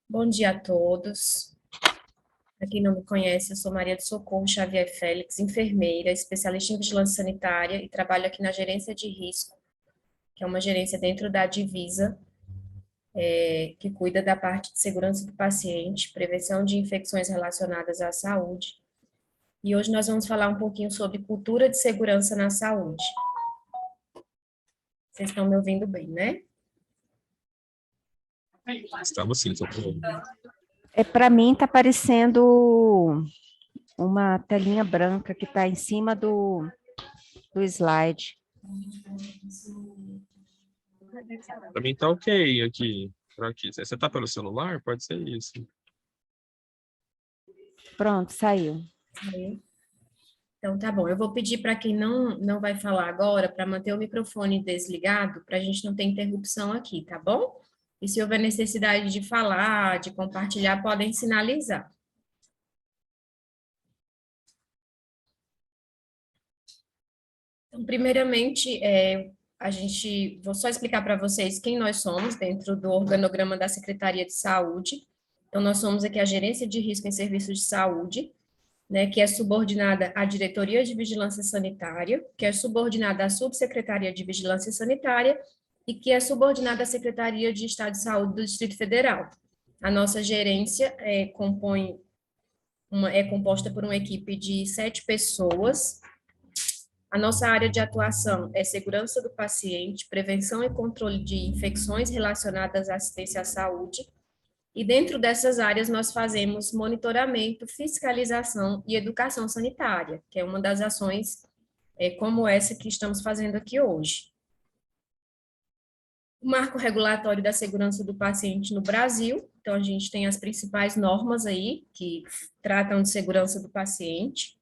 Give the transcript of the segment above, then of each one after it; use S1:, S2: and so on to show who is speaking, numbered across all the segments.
S1: Bom dia a todos. Para quem não me conhece, eu sou Maria do Socorro Xavier Félix, enfermeira, especialista em vigilância sanitária e trabalho aqui na gerência de risco, que é uma gerência dentro da Divisa, que cuida da parte de segurança do paciente, prevenção de infecções relacionadas à saúde. E hoje nós vamos falar um pouquinho sobre cultura de segurança na saúde. Vocês estão me ouvindo bem, né?
S2: Estamos sim, estou falando.
S3: Para mim está parecendo uma telinha branca que está em cima do slide.
S2: Para mim tá ok aqui. Por aqui. Você está pelo celular? Pode ser isso.
S3: Pronto, saiu.
S1: Então, tá bom. Eu vou pedir para quem não vai falar agora, para manter o microfone desligado, para a gente não ter interrupção aqui, tá bom? E se houver necessidade de falar, de compartilhar, podem sinalizar. Então, primeiramente, vou só explicar para vocês quem nós somos dentro do organograma da Secretaria de Saúde. Então, nós somos aqui a Gerência de Risco em Serviços de Saúde, né, que é subordinada à Diretoria de Vigilância Sanitária, que é subordinada à Subsecretaria de Vigilância Sanitária e que é subordinada à Secretaria de Estado de Saúde do Distrito Federal. A nossa gerência é composta por uma equipe de 7 pessoas. A nossa área de atuação é segurança do paciente, prevenção e controle de infecções relacionadas à assistência à saúde. E dentro dessas áreas nós fazemos monitoramento, fiscalização e educação sanitária, que é uma das ações como essa que estamos fazendo aqui hoje. O marco regulatório da segurança do paciente no Brasil, então a gente tem as principais normas aí que tratam de segurança do paciente.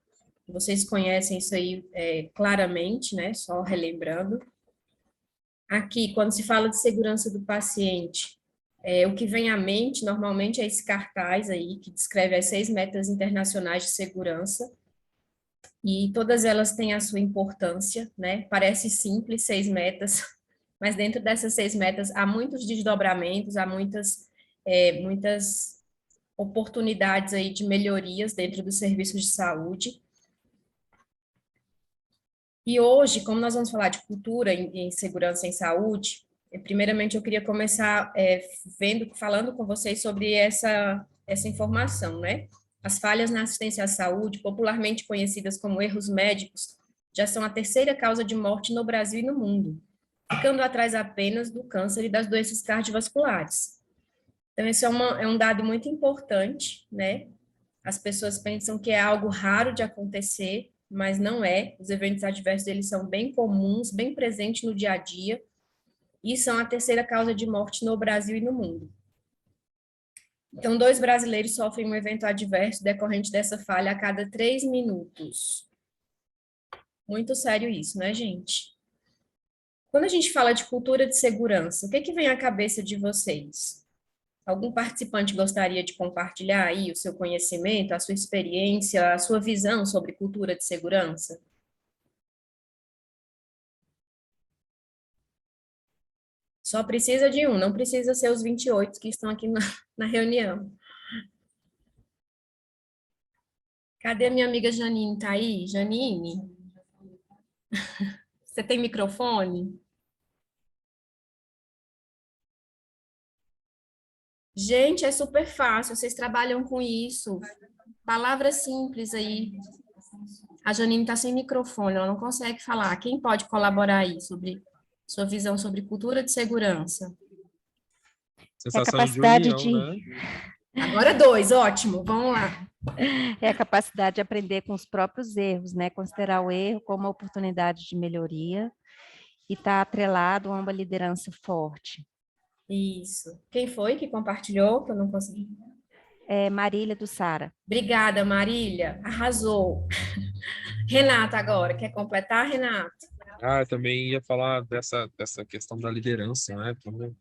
S1: Vocês conhecem isso aí claramente, né? Só relembrando. Aqui, quando se fala de segurança do paciente, o que vem à mente, normalmente, é esse cartaz aí, que descreve as 6 metas internacionais de segurança, e todas elas têm a sua importância, né? Parece simples, 6 metas, mas dentro dessas 6 metas há muitos desdobramentos, há muitas oportunidades aí de melhorias dentro dos serviços de saúde. E hoje, como nós vamos falar de cultura em segurança em saúde, primeiramente eu queria começar falando com vocês sobre essa informação, né? As falhas na assistência à saúde, popularmente conhecidas como erros médicos, já são a terceira causa de morte no Brasil e no mundo, ficando atrás apenas do câncer e das doenças cardiovasculares. Então, esse é um dado muito importante, né? As pessoas pensam que é algo raro de acontecer, mas não é. Os eventos adversos, eles são bem comuns, bem presentes no dia a dia, e são a terceira causa de morte no Brasil e no mundo. Então, 2 brasileiros sofrem um evento adverso decorrente dessa falha a cada 3 minutos. Muito sério isso, né, gente? Quando a gente fala de cultura de segurança, o que vem à cabeça de vocês? Algum participante gostaria de compartilhar aí o seu conhecimento, a sua experiência, a sua visão sobre cultura de segurança? Só precisa de um, não precisa ser os 28 que estão aqui na reunião. Cadê a minha amiga Janine? Tá aí? Janine? Você tem microfone? Gente, é super fácil, vocês trabalham com isso. Palavras simples aí. A Janine está sem microfone, ela não consegue falar. Quem pode colaborar aí sobre sua visão sobre cultura de segurança?
S3: É a
S2: Sensação de
S3: capacidade
S2: união, né?
S1: Agora 2, ótimo, vamos lá.
S3: É a capacidade de aprender com os próprios erros, né? Considerar o erro como uma oportunidade de melhoria e estar atrelado a uma liderança forte.
S1: Isso. Quem foi que compartilhou, que eu não consegui?
S3: Marília do Sara.
S1: Obrigada, Marília. Arrasou. Renata agora, quer completar, Renata?
S2: Eu também ia falar dessa questão da liderança, né? Como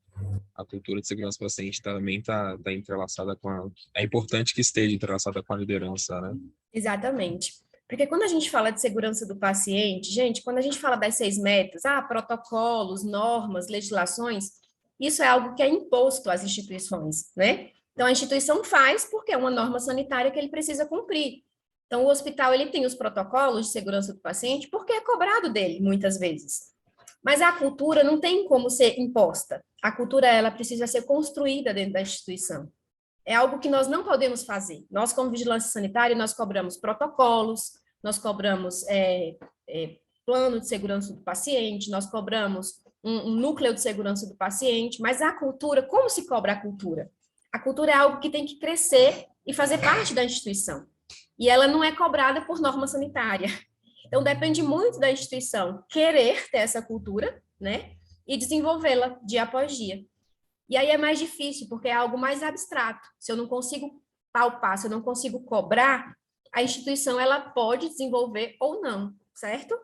S2: a cultura de segurança do paciente também tá entrelaçada com a... É importante que esteja entrelaçada com a liderança, né?
S1: Exatamente. Porque quando a gente fala de segurança do paciente, gente, quando a gente fala das 6 metas, protocolos, normas, legislações, isso é algo que é imposto às instituições, né? Então, a instituição faz porque é uma norma sanitária que ele precisa cumprir. Então, o hospital ele tem os protocolos de segurança do paciente porque é cobrado dele, muitas vezes. Mas a cultura não tem como ser imposta. A cultura, ela precisa ser construída dentro da instituição. É algo que nós não podemos fazer. Nós, como vigilância sanitária, nós cobramos protocolos, nós cobramos plano de segurança do paciente, nós cobramos um núcleo de segurança do paciente, mas a cultura, como se cobra a cultura? A cultura é algo que tem que crescer e fazer parte da instituição. E ela não é cobrada por norma sanitária. Então, depende muito da instituição querer ter essa cultura, né? E desenvolvê-la dia após dia. E aí é mais difícil, porque é algo mais abstrato. Se eu não consigo palpar, se eu não consigo cobrar, a instituição ela pode desenvolver ou não, certo?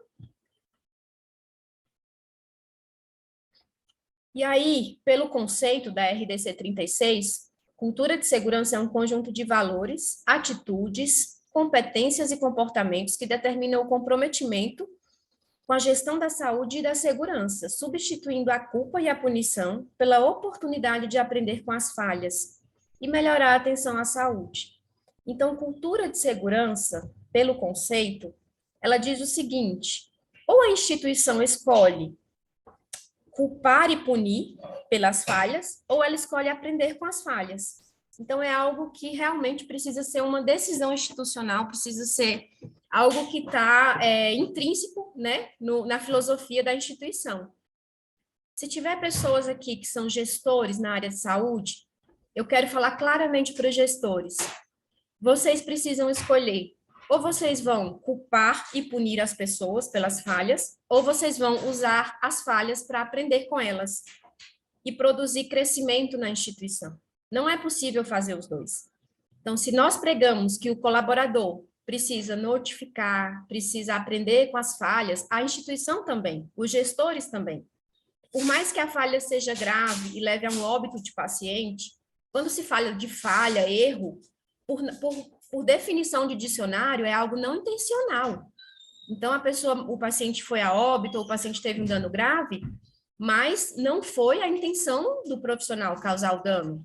S1: E aí, pelo conceito da RDC 36, cultura de segurança é um conjunto de valores, atitudes, competências e comportamentos que determinam o comprometimento com a gestão da saúde e da segurança, substituindo a culpa e a punição pela oportunidade de aprender com as falhas e melhorar a atenção à saúde. Então, cultura de segurança, pelo conceito, ela diz o seguinte: ou a instituição escolhe culpar e punir pelas falhas, ou ela escolhe aprender com as falhas. Então, é algo que realmente precisa ser uma decisão institucional, precisa ser algo que está intrínseco, né, na filosofia da instituição. Se tiver pessoas aqui que são gestores na área de saúde, eu quero falar claramente para os gestores. Vocês precisam escolher, ou vocês vão culpar e punir as pessoas pelas falhas, ou vocês vão usar as falhas para aprender com elas e produzir crescimento na instituição. Não é possível fazer os dois. Então, se nós pregamos que o colaborador precisa notificar, precisa aprender com as falhas, a instituição também, os gestores também. Por mais que a falha seja grave e leve a um óbito de paciente, quando se fala de falha, erro, por definição de dicionário, é algo não intencional. Então, o paciente foi a óbito, ou o paciente teve um dano grave, mas não foi a intenção do profissional causar o dano,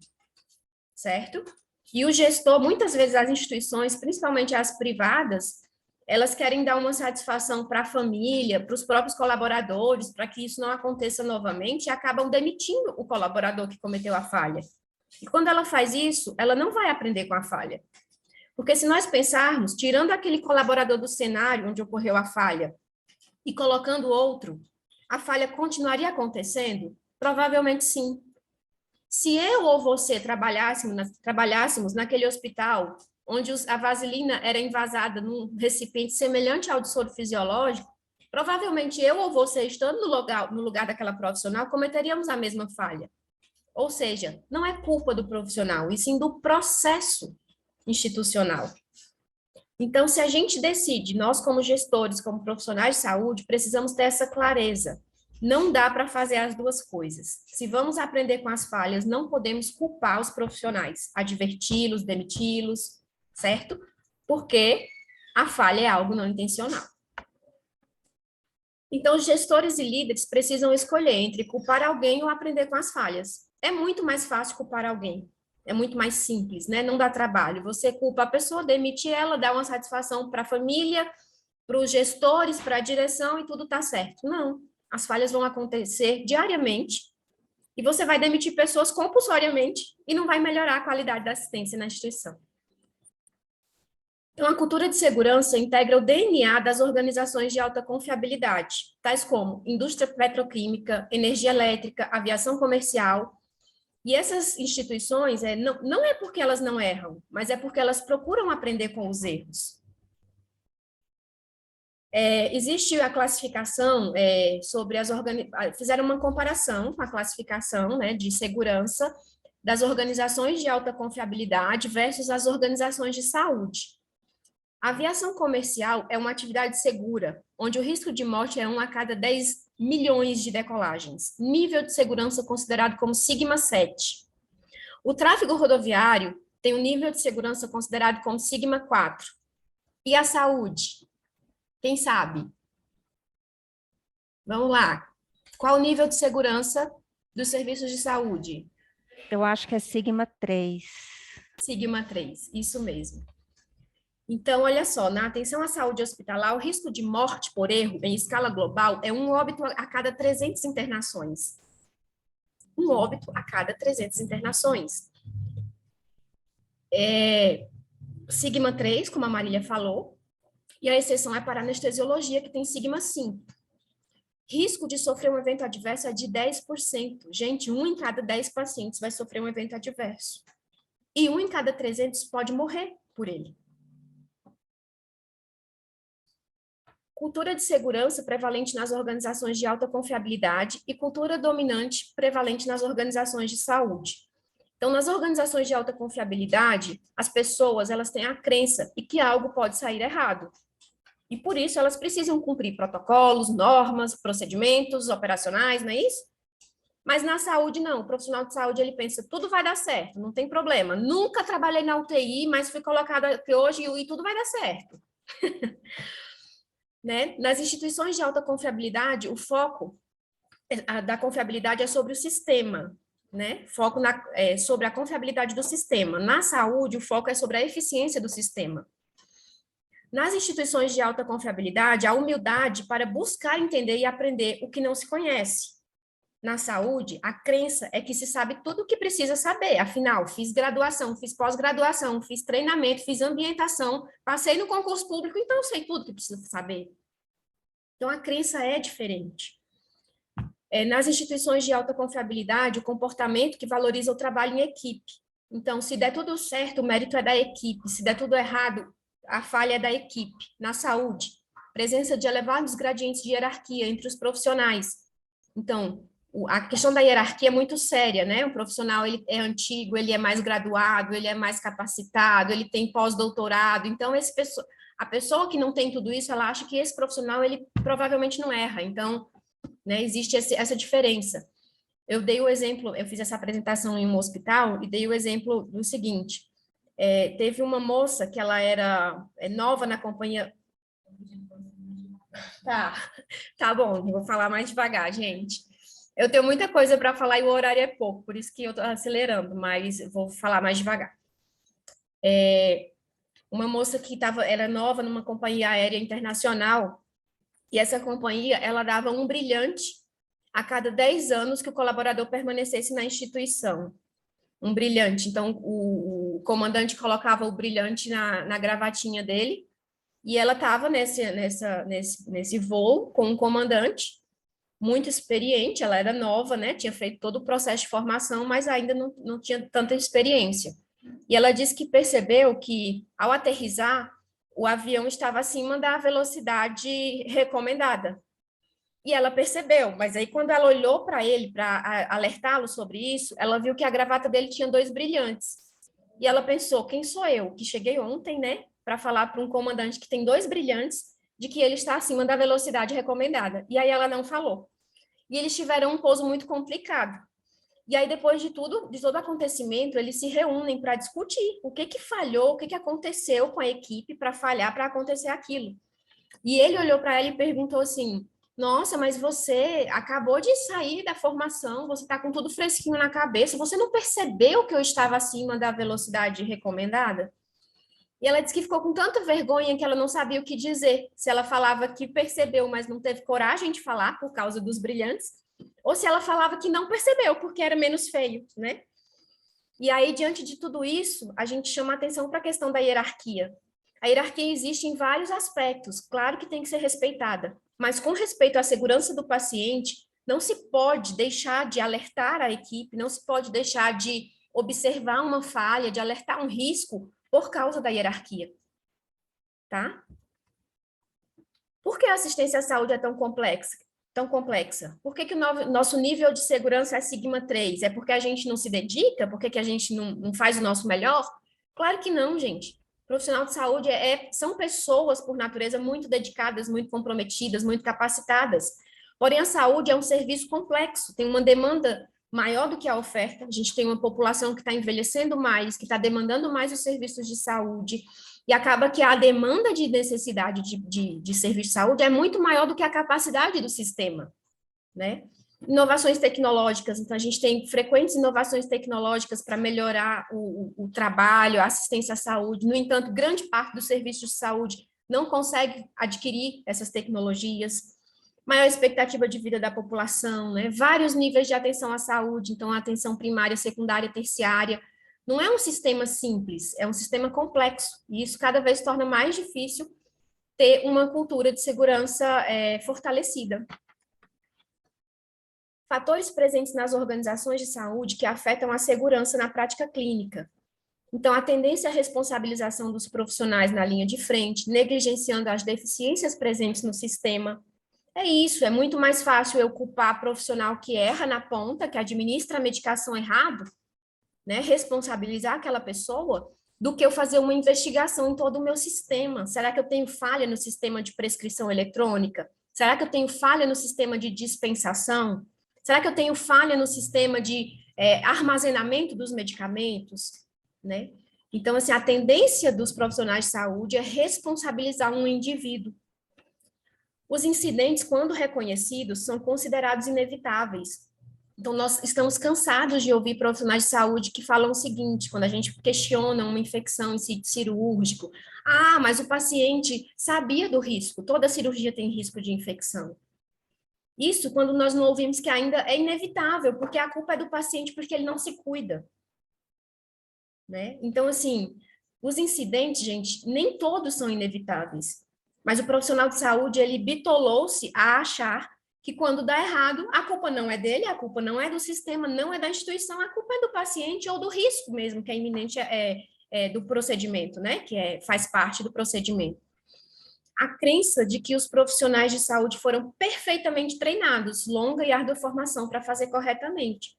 S1: certo? E o gestor, muitas vezes as instituições, principalmente as privadas, elas querem dar uma satisfação para a família, para os próprios colaboradores, para que isso não aconteça novamente, e acabam demitindo o colaborador que cometeu a falha. E quando ela faz isso, ela não vai aprender com a falha. Porque se nós pensarmos, tirando aquele colaborador do cenário onde ocorreu a falha e colocando outro, a falha continuaria acontecendo? Provavelmente sim. Se eu ou você trabalhássemos naquele hospital onde a vaselina era envasada num recipiente semelhante ao de soro fisiológico, provavelmente eu ou você, estando no lugar daquela profissional, cometeríamos a mesma falha. Ou seja, não é culpa do profissional, e sim do processo institucional. Então, se a gente decide, nós como gestores, como profissionais de saúde, precisamos ter essa clareza. Não dá para fazer as duas coisas. Se vamos aprender com as falhas, não podemos culpar os profissionais, adverti-los, demiti-los, certo? Porque a falha é algo não intencional. Então, os gestores e líderes precisam escolher entre culpar alguém ou aprender com as falhas. É muito mais fácil culpar alguém. É muito mais simples, né? Não dá trabalho. Você culpa a pessoa, demite ela, dá uma satisfação para a família, para os gestores, para a direção e tudo está certo. Não. As falhas vão acontecer diariamente e você vai demitir pessoas compulsoriamente e não vai melhorar a qualidade da assistência na instituição. Então, a cultura de segurança integra o DNA das organizações de alta confiabilidade, tais como indústria petroquímica, energia elétrica, aviação comercial. E essas instituições, não é porque elas não erram, mas é porque elas procuram aprender com os erros. Existe a classificação sobre fizeram uma comparação com a classificação, né, de segurança das organizações de alta confiabilidade versus as organizações de saúde. A aviação comercial é uma atividade segura, onde o risco de morte é 1 a cada 10 milhões de decolagens. Nível de segurança considerado como sigma 7. O tráfego rodoviário tem um nível de segurança considerado como sigma 4. E a saúde? Quem sabe? Vamos lá. Qual o nível de segurança dos serviços de saúde?
S3: Eu acho que é Sigma 3.
S1: Sigma 3, isso mesmo. Então, olha só, na atenção à saúde hospitalar, o risco de morte por erro em escala global é um óbito a cada 300 internações. Um óbito a cada 300 internações. Sigma 3, como a Marília falou, e a exceção é para a anestesiologia, que tem Sigma 5. Risco de sofrer um evento adverso é de 10%. Gente, 1 em cada 10 pacientes vai sofrer um evento adverso. E 1 em cada 300 pode morrer por ele. Cultura de segurança prevalente nas organizações de alta confiabilidade e cultura dominante prevalente nas organizações de saúde. Então, nas organizações de alta confiabilidade, as pessoas, elas têm a crença de que algo pode sair errado. E por isso elas precisam cumprir protocolos, normas, procedimentos operacionais, não é isso? Mas na saúde não, o profissional de saúde ele pensa, tudo vai dar certo, não tem problema. Nunca trabalhei na UTI, mas fui colocada aqui hoje e tudo vai dar certo. Né? Nas instituições de alta confiabilidade, o foco da confiabilidade é sobre o sistema, né? Foco sobre a confiabilidade do sistema. Na saúde, o foco é sobre a eficiência do sistema. Nas instituições de alta confiabilidade, a humildade para buscar entender e aprender o que não se conhece. Na saúde, a crença é que se sabe tudo o que precisa saber. Afinal, fiz graduação, fiz pós-graduação, fiz treinamento, fiz ambientação, passei no concurso público, então eu sei tudo que precisa saber. Então, a crença é diferente. Nas instituições de alta confiabilidade, o comportamento que valoriza o trabalho em equipe. Então, se der tudo certo, o mérito é da equipe. Se der tudo errado, a falha é da equipe. Na saúde, presença de elevados gradientes de hierarquia entre os profissionais. Então, a questão da hierarquia é muito séria, né? O profissional ele é antigo, ele é mais graduado, ele é mais capacitado, ele tem pós-doutorado. Então, a pessoa que não tem tudo isso, ela acha que esse profissional ele provavelmente não erra. Então, né, existe essa diferença. Eu dei o exemplo, eu fiz essa apresentação em um hospital e dei o exemplo do seguinte: teve uma moça que ela era nova na companhia. Tá bom, vou falar mais devagar, gente. Eu tenho muita coisa para falar e o horário é pouco, por isso que eu estou acelerando, mas vou falar mais devagar. Uma moça que era nova numa companhia aérea internacional, e essa companhia, ela dava um brilhante a cada 10 anos que o colaborador permanecesse na instituição. Um brilhante. Então, o comandante colocava o brilhante na gravatinha dele, e ela estava nesse voo com um comandante muito experiente, ela era nova, né? Tinha feito todo o processo de formação, mas ainda não tinha tanta experiência. E ela disse que percebeu que, ao aterrissar, o avião estava acima da velocidade recomendada. E ela percebeu, mas aí quando ela olhou para ele, para alertá-lo sobre isso, ela viu que a gravata dele tinha 2 brilhantes. E ela pensou, quem sou eu, que cheguei ontem, né, para falar para um comandante que tem 2 brilhantes, de que ele está acima da velocidade recomendada. E aí ela não falou. E eles tiveram um pouso muito complicado. E aí, depois de todo o acontecimento, eles se reúnem para discutir o que falhou, o que aconteceu com a equipe para falhar, para acontecer aquilo. E ele olhou para ela e perguntou assim, nossa, mas você acabou de sair da formação, você está com tudo fresquinho na cabeça, você não percebeu que eu estava acima da velocidade recomendada? E ela disse que ficou com tanta vergonha que ela não sabia o que dizer, se ela falava que percebeu, mas não teve coragem de falar por causa dos brilhantes, ou se ela falava que não percebeu, porque era menos feio, né? E aí, diante de tudo isso, a gente chama a atenção para a questão da hierarquia. A hierarquia existe em vários aspectos, claro que tem que ser respeitada, mas com respeito à segurança do paciente, não se pode deixar de alertar a equipe, não se pode deixar de observar uma falha, de alertar um risco por causa da hierarquia, tá? Por que a assistência à saúde é tão complexa? Por que o nosso nível de segurança é Sigma 3? É porque a gente não se dedica? Por que a gente não faz o nosso melhor? Claro que não, gente. Profissional de saúde são pessoas, por natureza, muito dedicadas, muito comprometidas, muito capacitadas. Porém, a saúde é um serviço complexo, tem uma demanda maior do que a oferta. A gente tem uma população que está envelhecendo mais, que está demandando mais os serviços de saúde, e acaba que a demanda de necessidade de serviço de saúde é muito maior do que a capacidade do sistema, né? Inovações tecnológicas, então a gente tem frequentes inovações tecnológicas para melhorar o trabalho, a assistência à saúde. No entanto, grande parte dos serviços de saúde não consegue adquirir essas tecnologias. Maior expectativa de vida da população, né? Vários níveis de atenção à saúde, então a atenção primária, secundária, terciária. Não é um sistema simples, é um sistema complexo, e isso cada vez torna mais difícil ter uma cultura de segurança fortalecida. Fatores presentes nas organizações de saúde que afetam a segurança na prática clínica. Então, a tendência à responsabilização dos profissionais na linha de frente, negligenciando as deficiências presentes no sistema. É isso, é muito mais fácil eu culpar profissional que erra na ponta, que administra a medicação errado, né, responsabilizar aquela pessoa, do que eu fazer uma investigação em todo o meu sistema. Será que eu tenho falha no sistema de prescrição eletrônica? Será que eu tenho falha no sistema de dispensação? Será que eu tenho falha no sistema de armazenamento dos medicamentos? Né? Então, assim, a tendência dos profissionais de saúde é responsabilizar um indivíduo. Os incidentes, quando reconhecidos, são considerados inevitáveis. Então, nós estamos cansados de ouvir profissionais de saúde que falam o seguinte, quando a gente questiona uma infecção em sítio cirúrgico: ah, mas o paciente sabia do risco, toda cirurgia tem risco de infecção. Isso quando nós não ouvimos que ainda é inevitável, porque a culpa é do paciente porque ele não se cuida. Né? Então, assim, os incidentes, gente, nem todos são inevitáveis, mas o profissional de saúde, ele bitolou-se a achar que quando dá errado, a culpa não é dele, a culpa não é do sistema, não é da instituição, a culpa é do paciente ou do risco mesmo, que é iminente do procedimento, né? Que faz parte do procedimento. A crença de que os profissionais de saúde foram perfeitamente treinados, longa e árdua formação para fazer corretamente.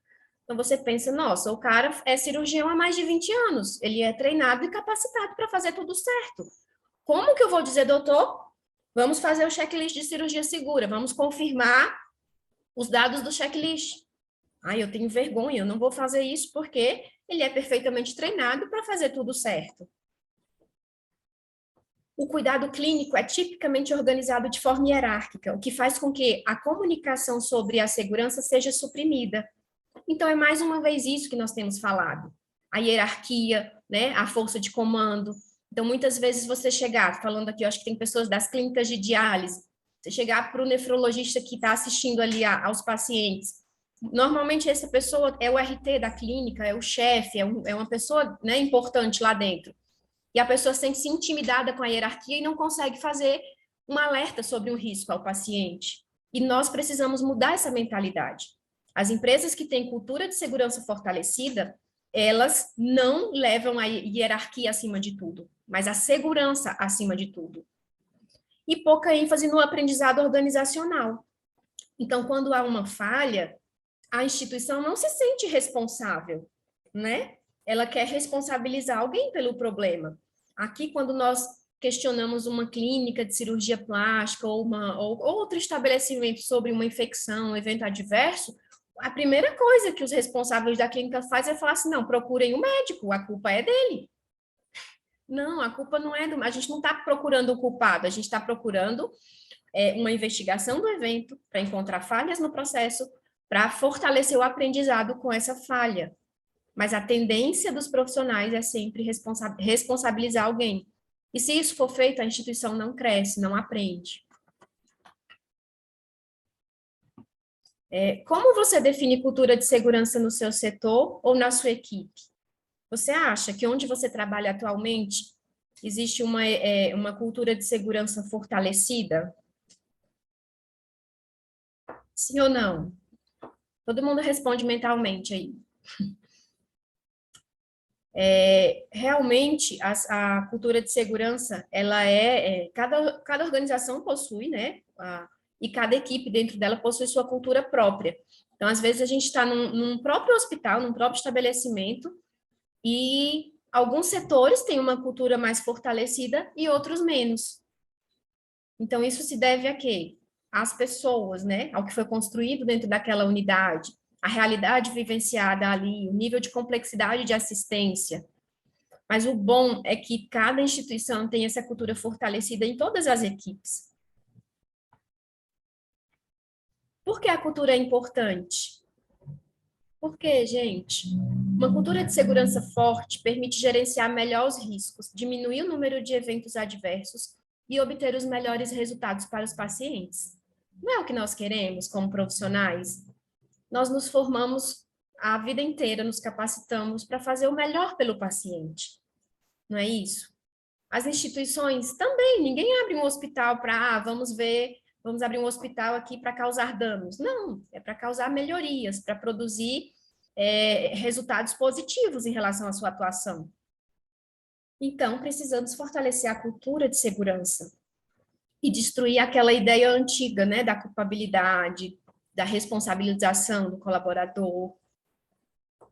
S1: Então, você pensa, nossa, o cara é cirurgião há mais de 20 anos, ele é treinado e capacitado para fazer tudo certo. Como que eu vou dizer, doutor, vamos fazer o checklist de cirurgia segura, vamos confirmar os dados do checklist? Ah, eu tenho vergonha, eu não vou fazer isso porque ele é perfeitamente treinado para fazer tudo certo. O cuidado clínico é tipicamente organizado de forma hierárquica, o que faz com que a comunicação sobre a segurança seja suprimida. Então, é mais uma vez isso que nós temos falado. A hierarquia, né, a força de comando. Então, muitas vezes você chegar, falando aqui, eu acho que tem pessoas das clínicas de diálise, você chegar para o nefrologista que está assistindo ali aos pacientes. Normalmente, essa pessoa é o RT da clínica, é o chefe, é uma pessoa, né, importante lá dentro. E a pessoa sente-se intimidada com a hierarquia e não consegue fazer um alerta sobre o risco ao paciente. E nós precisamos mudar essa mentalidade. As empresas que têm cultura de segurança fortalecida, elas não levam a hierarquia acima de tudo, mas a segurança acima de tudo. E pouca ênfase no aprendizado organizacional. Então, quando há uma falha, a instituição não se sente responsável, né? Ela quer responsabilizar alguém pelo problema. Aqui, quando nós questionamos uma clínica de cirurgia plástica ou outro estabelecimento sobre uma infecção, um evento adverso, a primeira coisa que os responsáveis da clínica fazem é falar assim, não, procurem o médico, a culpa é dele. Não, a culpa não é do... A gente não está procurando o culpado, a gente está procurando uma investigação do evento para encontrar falhas no processo, para fortalecer o aprendizado com essa falha. Mas a tendência dos profissionais é sempre responsabilizar alguém. E se isso for feito, a instituição não cresce, não aprende. Como você define cultura de segurança no seu setor ou na sua equipe? Você acha que onde você trabalha atualmente existe uma cultura de segurança fortalecida? Sim ou não? Todo mundo responde mentalmente aí. Realmente, a cultura de segurança, ela cada organização possui, né? E cada equipe dentro dela possui sua cultura própria. Então, às vezes, a gente está num próprio hospital, num próprio estabelecimento, e alguns setores têm uma cultura mais fortalecida e outros menos. Então, isso se deve a quê? Às pessoas, né? Ao que foi construído dentro daquela unidade, a realidade vivenciada ali, o nível de complexidade de assistência. Mas o bom é que cada instituição tem essa cultura fortalecida em todas as equipes. Por que a cultura é importante? Porque, gente, uma cultura de segurança forte permite gerenciar melhor os riscos, diminuir o número de eventos adversos e obter os melhores resultados para os pacientes. Não é o que nós queremos como profissionais? Nós nos formamos a vida inteira, nos capacitamos para fazer o melhor pelo paciente. Não é isso? As instituições também, ninguém abre um hospital para, vamos abrir um hospital aqui para causar danos. Não, é para causar melhorias, para produzir resultados positivos em relação à sua atuação. Então, precisamos fortalecer a cultura de segurança e destruir aquela ideia antiga, né, da culpabilidade, da responsabilização do colaborador.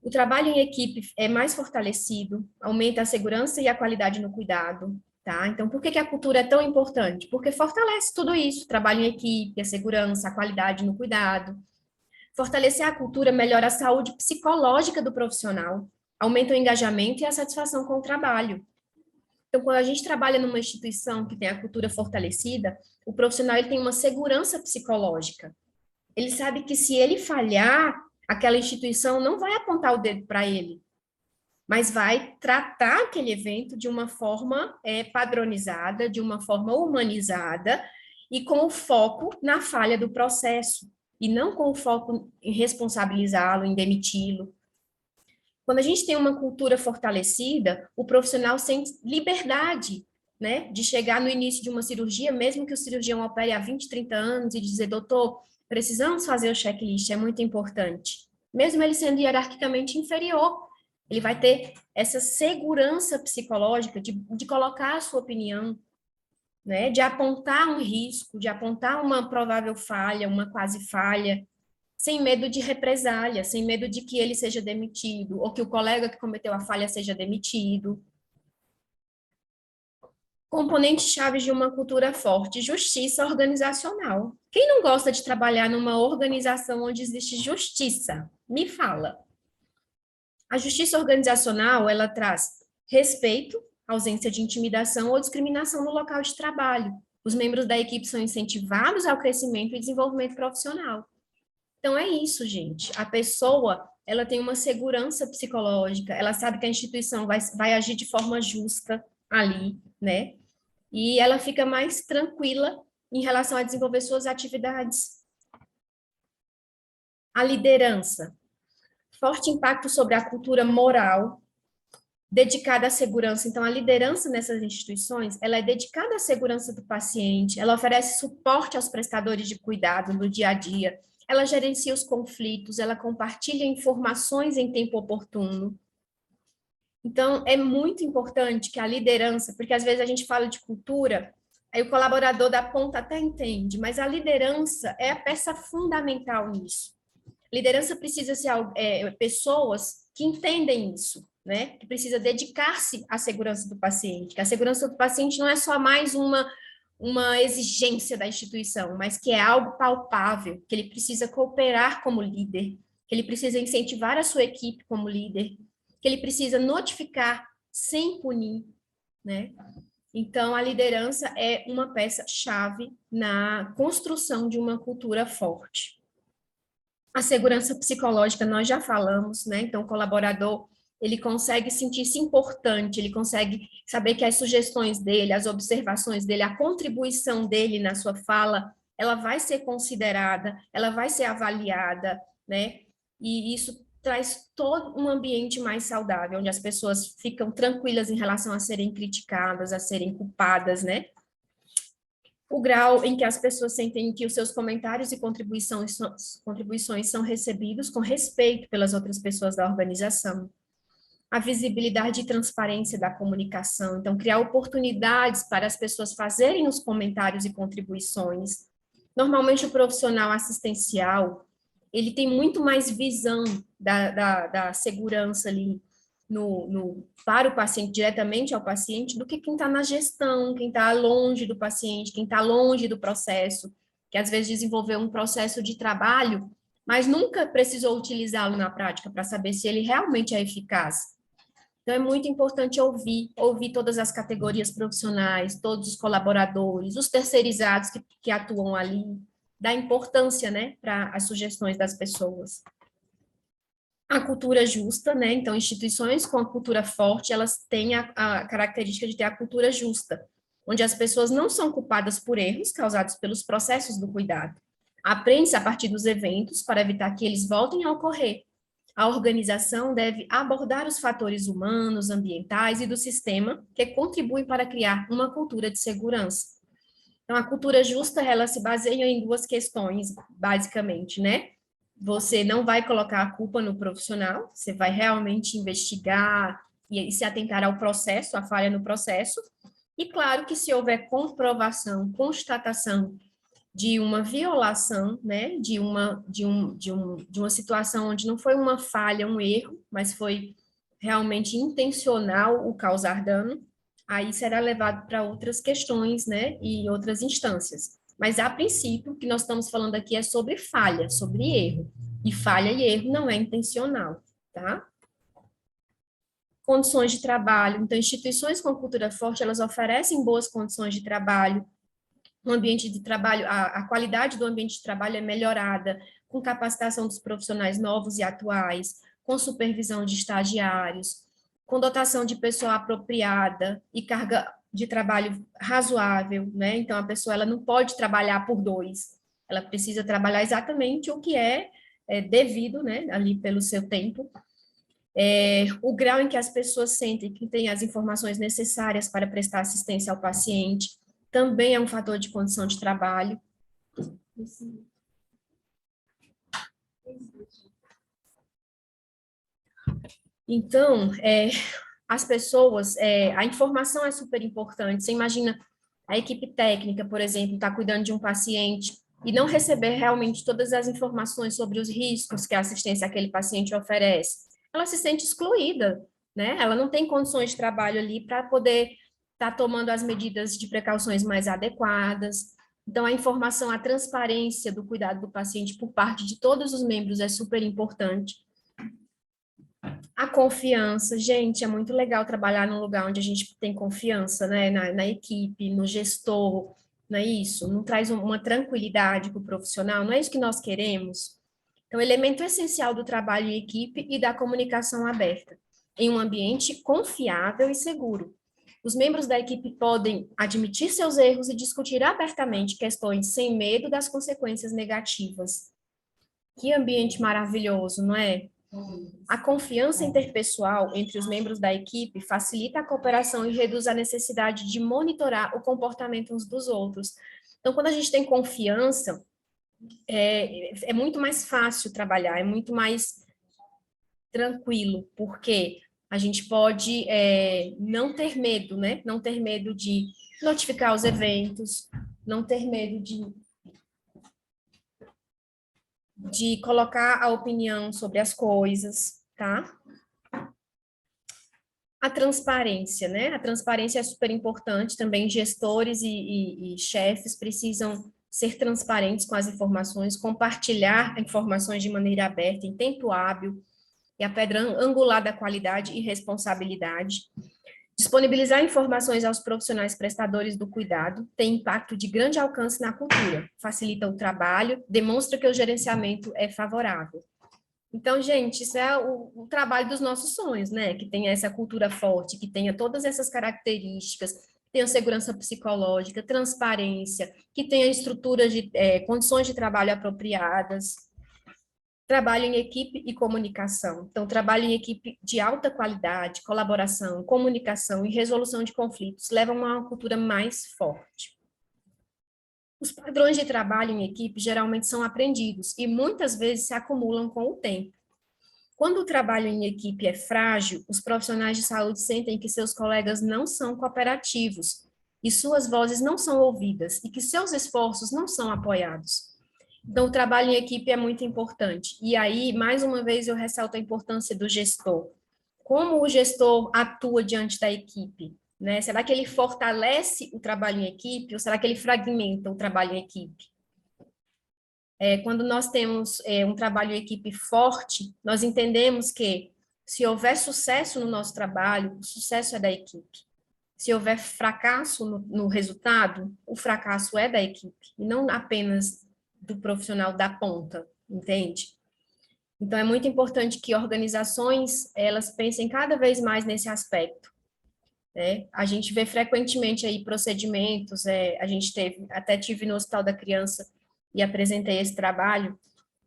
S1: O trabalho em equipe é mais fortalecido, aumenta a segurança e a qualidade no cuidado, tá? Então, por que a cultura é tão importante? Porque fortalece tudo isso, trabalho em equipe, a segurança, a qualidade no cuidado. Fortalecer a cultura melhora a saúde psicológica do profissional, aumenta o engajamento e a satisfação com o trabalho. Então, quando a gente trabalha numa instituição que tem a cultura fortalecida, o profissional ele tem uma segurança psicológica. Ele sabe que se ele falhar, aquela instituição não vai apontar o dedo para ele, mas vai tratar aquele evento de uma forma padronizada, de uma forma humanizada e com o foco na falha do processo, e não com o foco em responsabilizá-lo, em demiti-lo. Quando a gente tem uma cultura fortalecida, o profissional sente liberdade, né, de chegar no início de uma cirurgia, mesmo que o cirurgião opere há 20, 30 anos, e dizer, doutor, precisamos fazer o checklist, é muito importante. Mesmo ele sendo hierarquicamente inferior, ele vai ter essa segurança psicológica de colocar a sua opinião, né, de apontar um risco, de apontar uma provável falha, uma quase falha, sem medo de represália, sem medo de que ele seja demitido, ou que o colega que cometeu a falha seja demitido. Componentes chaves de uma cultura forte: justiça organizacional. Quem não gosta de trabalhar numa organização onde existe justiça? Me fala. A justiça organizacional, ela traz respeito, ausência de intimidação ou discriminação no local de trabalho. Os membros da equipe são incentivados ao crescimento e desenvolvimento profissional. Então, é isso, gente. A pessoa, ela tem uma segurança psicológica, ela sabe que a instituição vai agir de forma justa ali, né? E ela fica mais tranquila em relação a desenvolver suas atividades. A liderança. Forte impacto sobre a cultura moral, dedicada à segurança. Então, a liderança nessas instituições, ela é dedicada à segurança do paciente, ela oferece suporte aos prestadores de cuidado no dia a dia, ela gerencia os conflitos, ela compartilha informações em tempo oportuno. Então, é muito importante que a liderança, porque às vezes a gente fala de cultura, aí o colaborador da ponta até entende, mas a liderança é a peça fundamental nisso. Liderança precisa ser pessoas que entendem isso, né? Que precisa dedicar-se à segurança do paciente, que a segurança do paciente não é só mais uma exigência da instituição, mas que é algo palpável, que ele precisa cooperar como líder, que ele precisa incentivar a sua equipe como líder, que ele precisa notificar sem punir, né? Então, a liderança é uma peça-chave na construção de uma cultura forte. A segurança psicológica, nós já falamos, né? Então, o colaborador, ele consegue sentir-se importante, ele consegue saber que as sugestões dele, as observações dele, a contribuição dele na sua fala, ela vai ser considerada, ela vai ser avaliada, né? E isso traz todo um ambiente mais saudável, onde as pessoas ficam tranquilas em relação a serem criticadas, a serem culpadas, né? O grau em que as pessoas sentem que os seus comentários e contribuições são recebidos com respeito pelas outras pessoas da organização. A visibilidade e transparência da comunicação, então criar oportunidades para as pessoas fazerem os comentários e contribuições. Normalmente o profissional assistencial, ele tem muito mais visão da segurança ali para o paciente, diretamente ao paciente, do que quem está na gestão, quem está longe do paciente, quem está longe do processo, que às vezes desenvolveu um processo de trabalho, mas nunca precisou utilizá-lo na prática para saber se ele realmente é eficaz. Então, é muito importante ouvir todas as categorias profissionais, todos os colaboradores, os terceirizados que atuam ali, dar importância, né, para as sugestões das pessoas. A cultura justa, né, então instituições com a cultura forte, elas têm a característica de ter a cultura justa, onde as pessoas não são culpadas por erros causados pelos processos do cuidado. Aprende-se a partir dos eventos para evitar que eles voltem a ocorrer. A organização deve abordar os fatores humanos, ambientais e do sistema que contribuem para criar uma cultura de segurança. Então, a cultura justa, ela se baseia em duas questões, basicamente, né? Você não vai colocar a culpa no profissional, você vai realmente investigar e se atentar ao processo, à falha no processo. E claro que se houver comprovação, constatação de uma violação, né, de uma situação onde não foi uma falha, um erro, mas foi realmente intencional o causar dano, aí será levado para outras questões, né, e outras instâncias. Mas, a princípio, o que nós estamos falando aqui é sobre falha, sobre erro. E falha e erro não é intencional, tá? Condições de trabalho. Então, instituições com cultura forte, elas oferecem boas condições de trabalho. O ambiente de trabalho, a qualidade do ambiente de trabalho é melhorada, com capacitação dos profissionais novos e atuais, com supervisão de estagiários, com dotação de pessoa apropriada e carga de trabalho razoável, né? Então, a pessoa ela não pode trabalhar por dois, ela precisa trabalhar exatamente o que é devido, né, ali pelo seu tempo. O grau em que as pessoas sentem que têm as informações necessárias para prestar assistência ao paciente também é um fator de condição de trabalho. Então, as pessoas, a informação é super importante. Você imagina a equipe técnica, por exemplo, está cuidando de um paciente e não receber realmente todas as informações sobre os riscos que a assistência àquele paciente oferece. Ela se sente excluída, né? Ela não tem condições de trabalho ali para poder estar tomando as medidas de precauções mais adequadas. Então, a informação, a transparência do cuidado do paciente por parte de todos os membros é super importante. A confiança, gente, é muito legal trabalhar num lugar onde a gente tem confiança, né, na equipe, no gestor, não é isso? Não traz uma tranquilidade para o profissional, não é isso que nós queremos? Então, elemento essencial do trabalho em equipe e da comunicação aberta, em um ambiente confiável e seguro. Os membros da equipe podem admitir seus erros e discutir abertamente questões sem medo das consequências negativas. Que ambiente maravilhoso, não é? A confiança interpessoal entre os membros da equipe facilita a cooperação e reduz a necessidade de monitorar o comportamento uns dos outros. Então, quando a gente tem confiança, é muito mais fácil trabalhar, é muito mais tranquilo, porque a gente pode não ter medo, né? Não ter medo de notificar os eventos, não ter medo de colocar a opinião sobre as coisas, tá? A transparência, né? A transparência é super importante também. Gestores e chefes precisam ser transparentes com as informações, compartilhar informações de maneira aberta, em tempo hábil, e a pedra angular da qualidade e responsabilidade. Disponibilizar informações aos profissionais prestadores do cuidado tem impacto de grande alcance na cultura, facilita o trabalho, demonstra que o gerenciamento é favorável. Então, gente, isso é o trabalho dos nossos sonhos, né? Que tenha essa cultura forte, que tenha todas essas características, tenha segurança psicológica, transparência, que tenha estruturas de condições de trabalho apropriadas, trabalho em equipe e comunicação. Então, trabalho em equipe de alta qualidade, colaboração, comunicação e resolução de conflitos levam a uma cultura mais forte. Os padrões de trabalho em equipe geralmente são aprendidos e muitas vezes se acumulam com o tempo. Quando o trabalho em equipe é frágil, os profissionais de saúde sentem que seus colegas não são cooperativos e suas vozes não são ouvidas e que seus esforços não são apoiados. Então, o trabalho em equipe é muito importante. E aí, mais uma vez, eu ressalto a importância do gestor. Como o gestor atua diante da equipe? Né? Será que ele fortalece o trabalho em equipe ou será que ele fragmenta o trabalho em equipe? Quando nós temos um trabalho em equipe forte, nós entendemos que se houver sucesso no nosso trabalho, o sucesso é da equipe. Se houver fracasso no resultado, o fracasso é da equipe, e não apenas do profissional da ponta, entende? Então, é muito importante que organizações, elas pensem cada vez mais nesse aspecto, né? A gente vê frequentemente aí procedimentos, a gente até tive no Hospital da Criança e apresentei esse trabalho,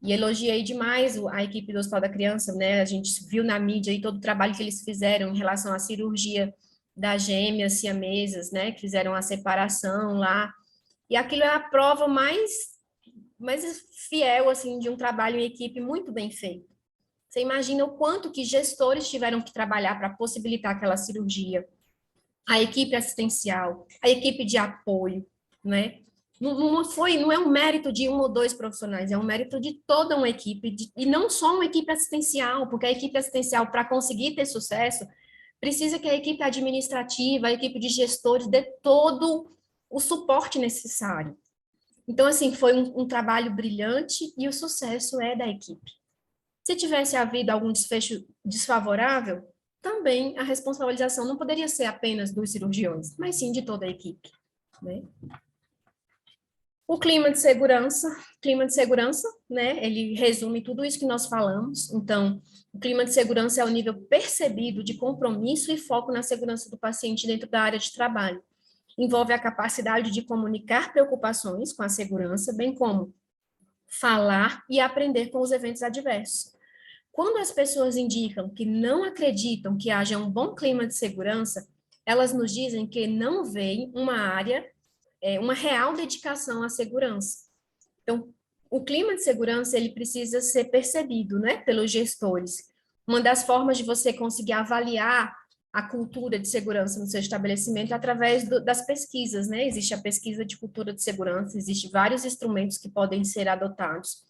S1: e elogiei demais a equipe do Hospital da Criança, né? A gente viu na mídia aí todo o trabalho que eles fizeram em relação à cirurgia das gêmeas siamesas, né? Que fizeram a separação lá, e aquilo é a prova mais fiel, assim, de um trabalho em equipe muito bem feito. Você imagina o quanto que gestores tiveram que trabalhar para possibilitar aquela cirurgia, a equipe assistencial, a equipe de apoio, né? Não é um mérito de um ou dois profissionais, é um mérito de toda uma equipe, e não só uma equipe assistencial, porque a equipe assistencial, para conseguir ter sucesso, precisa que a equipe administrativa, a equipe de gestores dê todo o suporte necessário. Então, assim, foi um trabalho brilhante e o sucesso é da equipe. Se tivesse havido algum desfecho desfavorável, também a responsabilização não poderia ser apenas dos cirurgiões, mas sim de toda a equipe, né? O clima de segurança, né, ele resume tudo isso que nós falamos. Então, o clima de segurança é o nível percebido de compromisso e foco na segurança do paciente dentro da área de trabalho. Envolve a capacidade de comunicar preocupações com a segurança, bem como falar e aprender com os eventos adversos. Quando as pessoas indicam que não acreditam que haja um bom clima de segurança, elas nos dizem que não veem uma área, uma real dedicação à segurança. Então, o clima de segurança, ele precisa ser percebido, né, pelos gestores. Uma das formas de você conseguir avaliar a cultura de segurança no seu estabelecimento é através das pesquisas, né? Existe a pesquisa de cultura de segurança, existem vários instrumentos que podem ser adotados.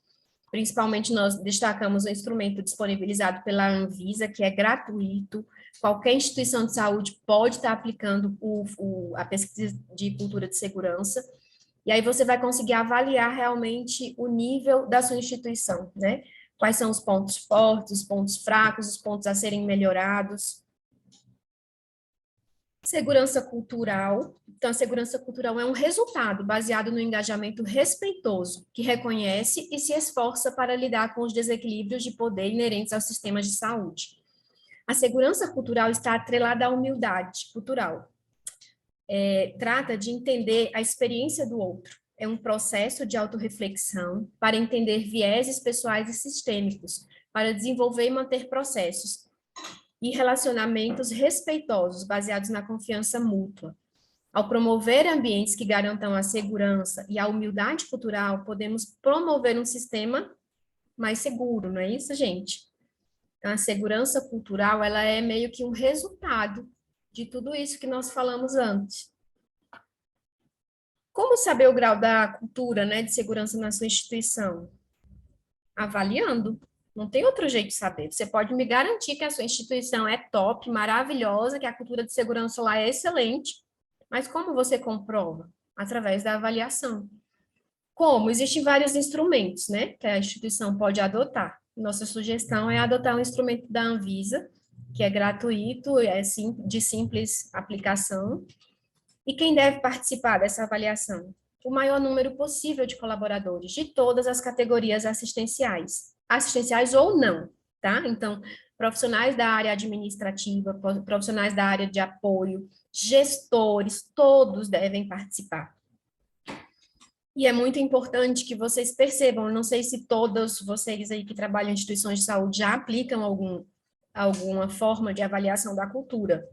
S1: Principalmente nós destacamos o instrumento disponibilizado pela Anvisa, que é gratuito. Qualquer instituição de saúde pode estar aplicando a pesquisa de cultura de segurança. E aí você vai conseguir avaliar realmente o nível da sua instituição, né? Quais são os pontos fortes, os pontos fracos, os pontos a serem melhorados. Segurança cultural. Então, a segurança cultural é um resultado baseado no engajamento respeitoso, que reconhece e se esforça para lidar com os desequilíbrios de poder inerentes aos sistemas de saúde. A segurança cultural está atrelada à humildade cultural. Trata de entender a experiência do outro. É um processo de autorreflexão para entender vieses pessoais e sistêmicos, para desenvolver e manter processos e relacionamentos respeitosos, baseados na confiança mútua. Ao promover ambientes que garantam a segurança e a humildade cultural, podemos promover um sistema mais seguro, não é isso, gente? Então, a segurança cultural, ela é meio que um resultado de tudo isso que nós falamos antes. Como saber o grau da cultura, né, de segurança na sua instituição? Avaliando. Não tem outro jeito de saber. Você pode me garantir que a sua instituição é top, maravilhosa, que a cultura de segurança lá é excelente, mas como você comprova? Através da avaliação. Como? Existem vários instrumentos, né, que a instituição pode adotar. Nossa sugestão é adotar um instrumento da Anvisa, que é gratuito, de simples aplicação. E quem deve participar dessa avaliação? O maior número possível de colaboradores, de todas as categorias assistenciais ou não, tá? Então, profissionais da área administrativa, profissionais da área de apoio, gestores, todos devem participar. E é muito importante que vocês percebam, não sei se todos vocês aí que trabalham em instituições de saúde já aplicam alguma forma de avaliação da cultura,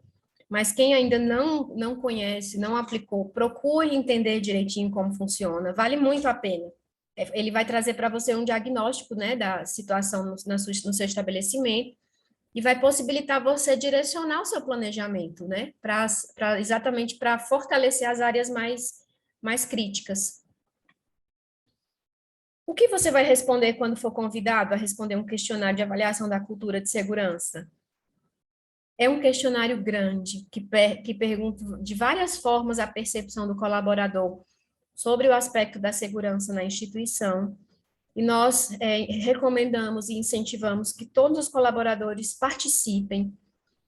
S1: mas quem ainda não conhece, não aplicou, procure entender direitinho como funciona, vale muito a pena. Ele vai trazer para você um diagnóstico, né, da situação no seu estabelecimento e vai possibilitar você direcionar o seu planejamento, né, exatamente para fortalecer as áreas mais críticas. O que você vai responder quando for convidado a responder um questionário de avaliação da cultura de segurança? É um questionário grande, que pergunta de várias formas a percepção do colaborador sobre o aspecto da segurança na instituição, e nós recomendamos e incentivamos que todos os colaboradores participem.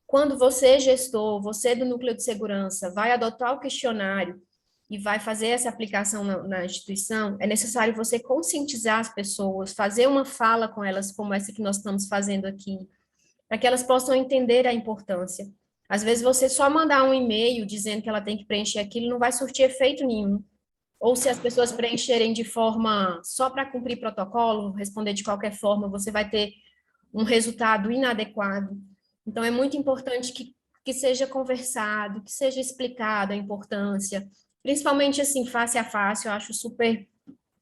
S1: Quando você, gestor, você do núcleo de segurança, vai adotar o questionário, e vai fazer essa aplicação na instituição, é necessário você conscientizar as pessoas, fazer uma fala com elas, como essa que nós estamos fazendo aqui, para que elas possam entender a importância. Às vezes, você só mandar um e-mail dizendo que ela tem que preencher aquilo não vai surtir efeito nenhum. Ou se as pessoas preencherem de forma só para cumprir protocolo, responder de qualquer forma, você vai ter um resultado inadequado. Então, é muito importante que seja conversado, que seja explicado a importância, principalmente assim, face a face, eu acho super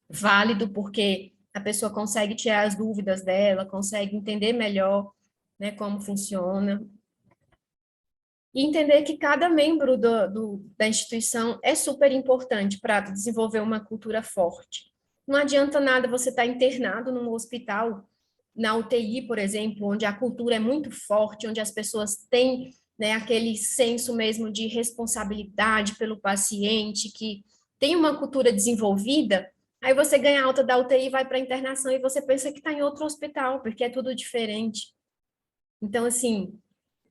S1: válido, porque a pessoa consegue tirar as dúvidas dela, consegue entender melhor, né, como funciona. E entender que cada membro da instituição é super importante para desenvolver uma cultura forte. Não adianta nada você estar internado num hospital, na UTI, por exemplo, onde a cultura é muito forte, onde as pessoas têm, né, aquele senso mesmo de responsabilidade pelo paciente, que tem uma cultura desenvolvida, aí você ganha alta da UTI, vai para a internação e você pensa que está em outro hospital, porque é tudo diferente. Então, assim,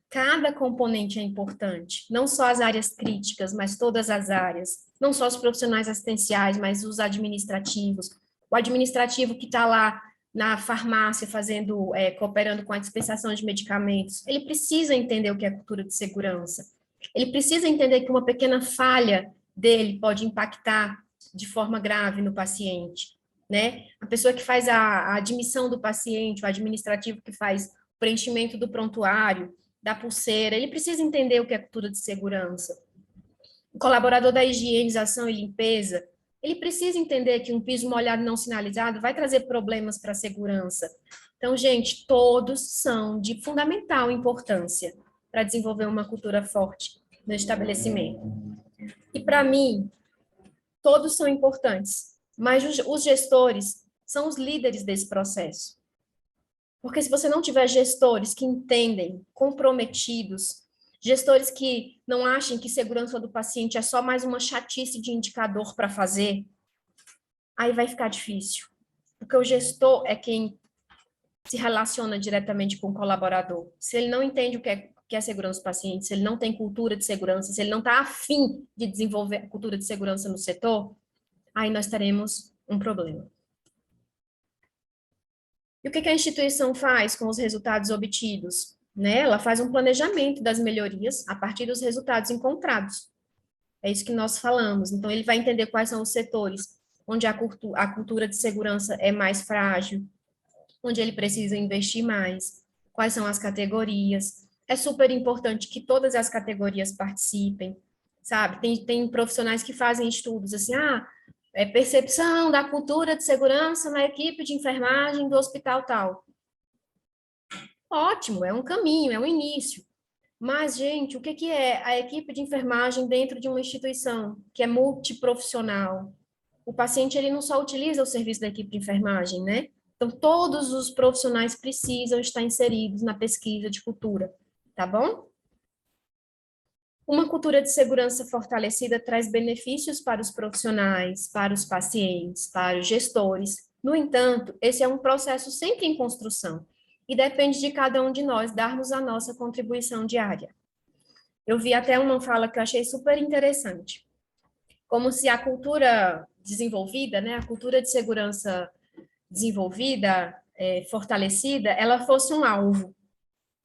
S1: cada componente é importante, não só as áreas críticas, mas todas as áreas, não só os profissionais assistenciais, mas os administrativos, o administrativo que está lá na farmácia fazendo, cooperando com a dispensação de medicamentos, ele precisa entender o que é cultura de segurança, ele precisa entender que uma pequena falha dele pode impactar de forma grave no paciente, né? A pessoa que faz a admissão do paciente, o administrativo que faz o preenchimento do prontuário, da pulseira, ele precisa entender o que é cultura de segurança. O colaborador da higienização e limpeza, ele precisa entender que um piso molhado não sinalizado vai trazer problemas para a segurança. Então, gente, todos são de fundamental importância para desenvolver uma cultura forte no estabelecimento. E, para mim, todos são importantes, mas os gestores são os líderes desse processo. Porque se você não tiver gestores que entendem, comprometidos, gestores que não achem que segurança do paciente é só mais uma chatice de indicador para fazer, aí vai ficar difícil. Porque o gestor é quem se relaciona diretamente com o colaborador. Se ele não entende o que é segurança do paciente, se ele não tem cultura de segurança, se ele não está afim de desenvolver a cultura de segurança no setor, aí nós teremos um problema. E o que a instituição faz com os resultados obtidos? Né? Ela faz um planejamento das melhorias a partir dos resultados encontrados. É isso que nós falamos. Então, ele vai entender quais são os setores onde a cultura de segurança é mais frágil, onde ele precisa investir mais, quais são as categorias. É super importante que todas as categorias participem, sabe? Tem profissionais que fazem estudos assim, percepção da cultura de segurança na equipe de enfermagem do hospital tal. Ótimo, é um caminho, é um início. Mas, gente, o que é a equipe de enfermagem dentro de uma instituição que é multiprofissional? O paciente, ele não só utiliza o serviço da equipe de enfermagem, né? Então, todos os profissionais precisam estar inseridos na pesquisa de cultura, tá bom? Uma cultura de segurança fortalecida traz benefícios para os profissionais, para os pacientes, para os gestores. No entanto, esse é um processo sempre em construção e depende de cada um de nós darmos a nossa contribuição diária. Eu vi até uma fala que eu achei super interessante, como se a cultura desenvolvida, né, a cultura de segurança desenvolvida, fortalecida, ela fosse um alvo.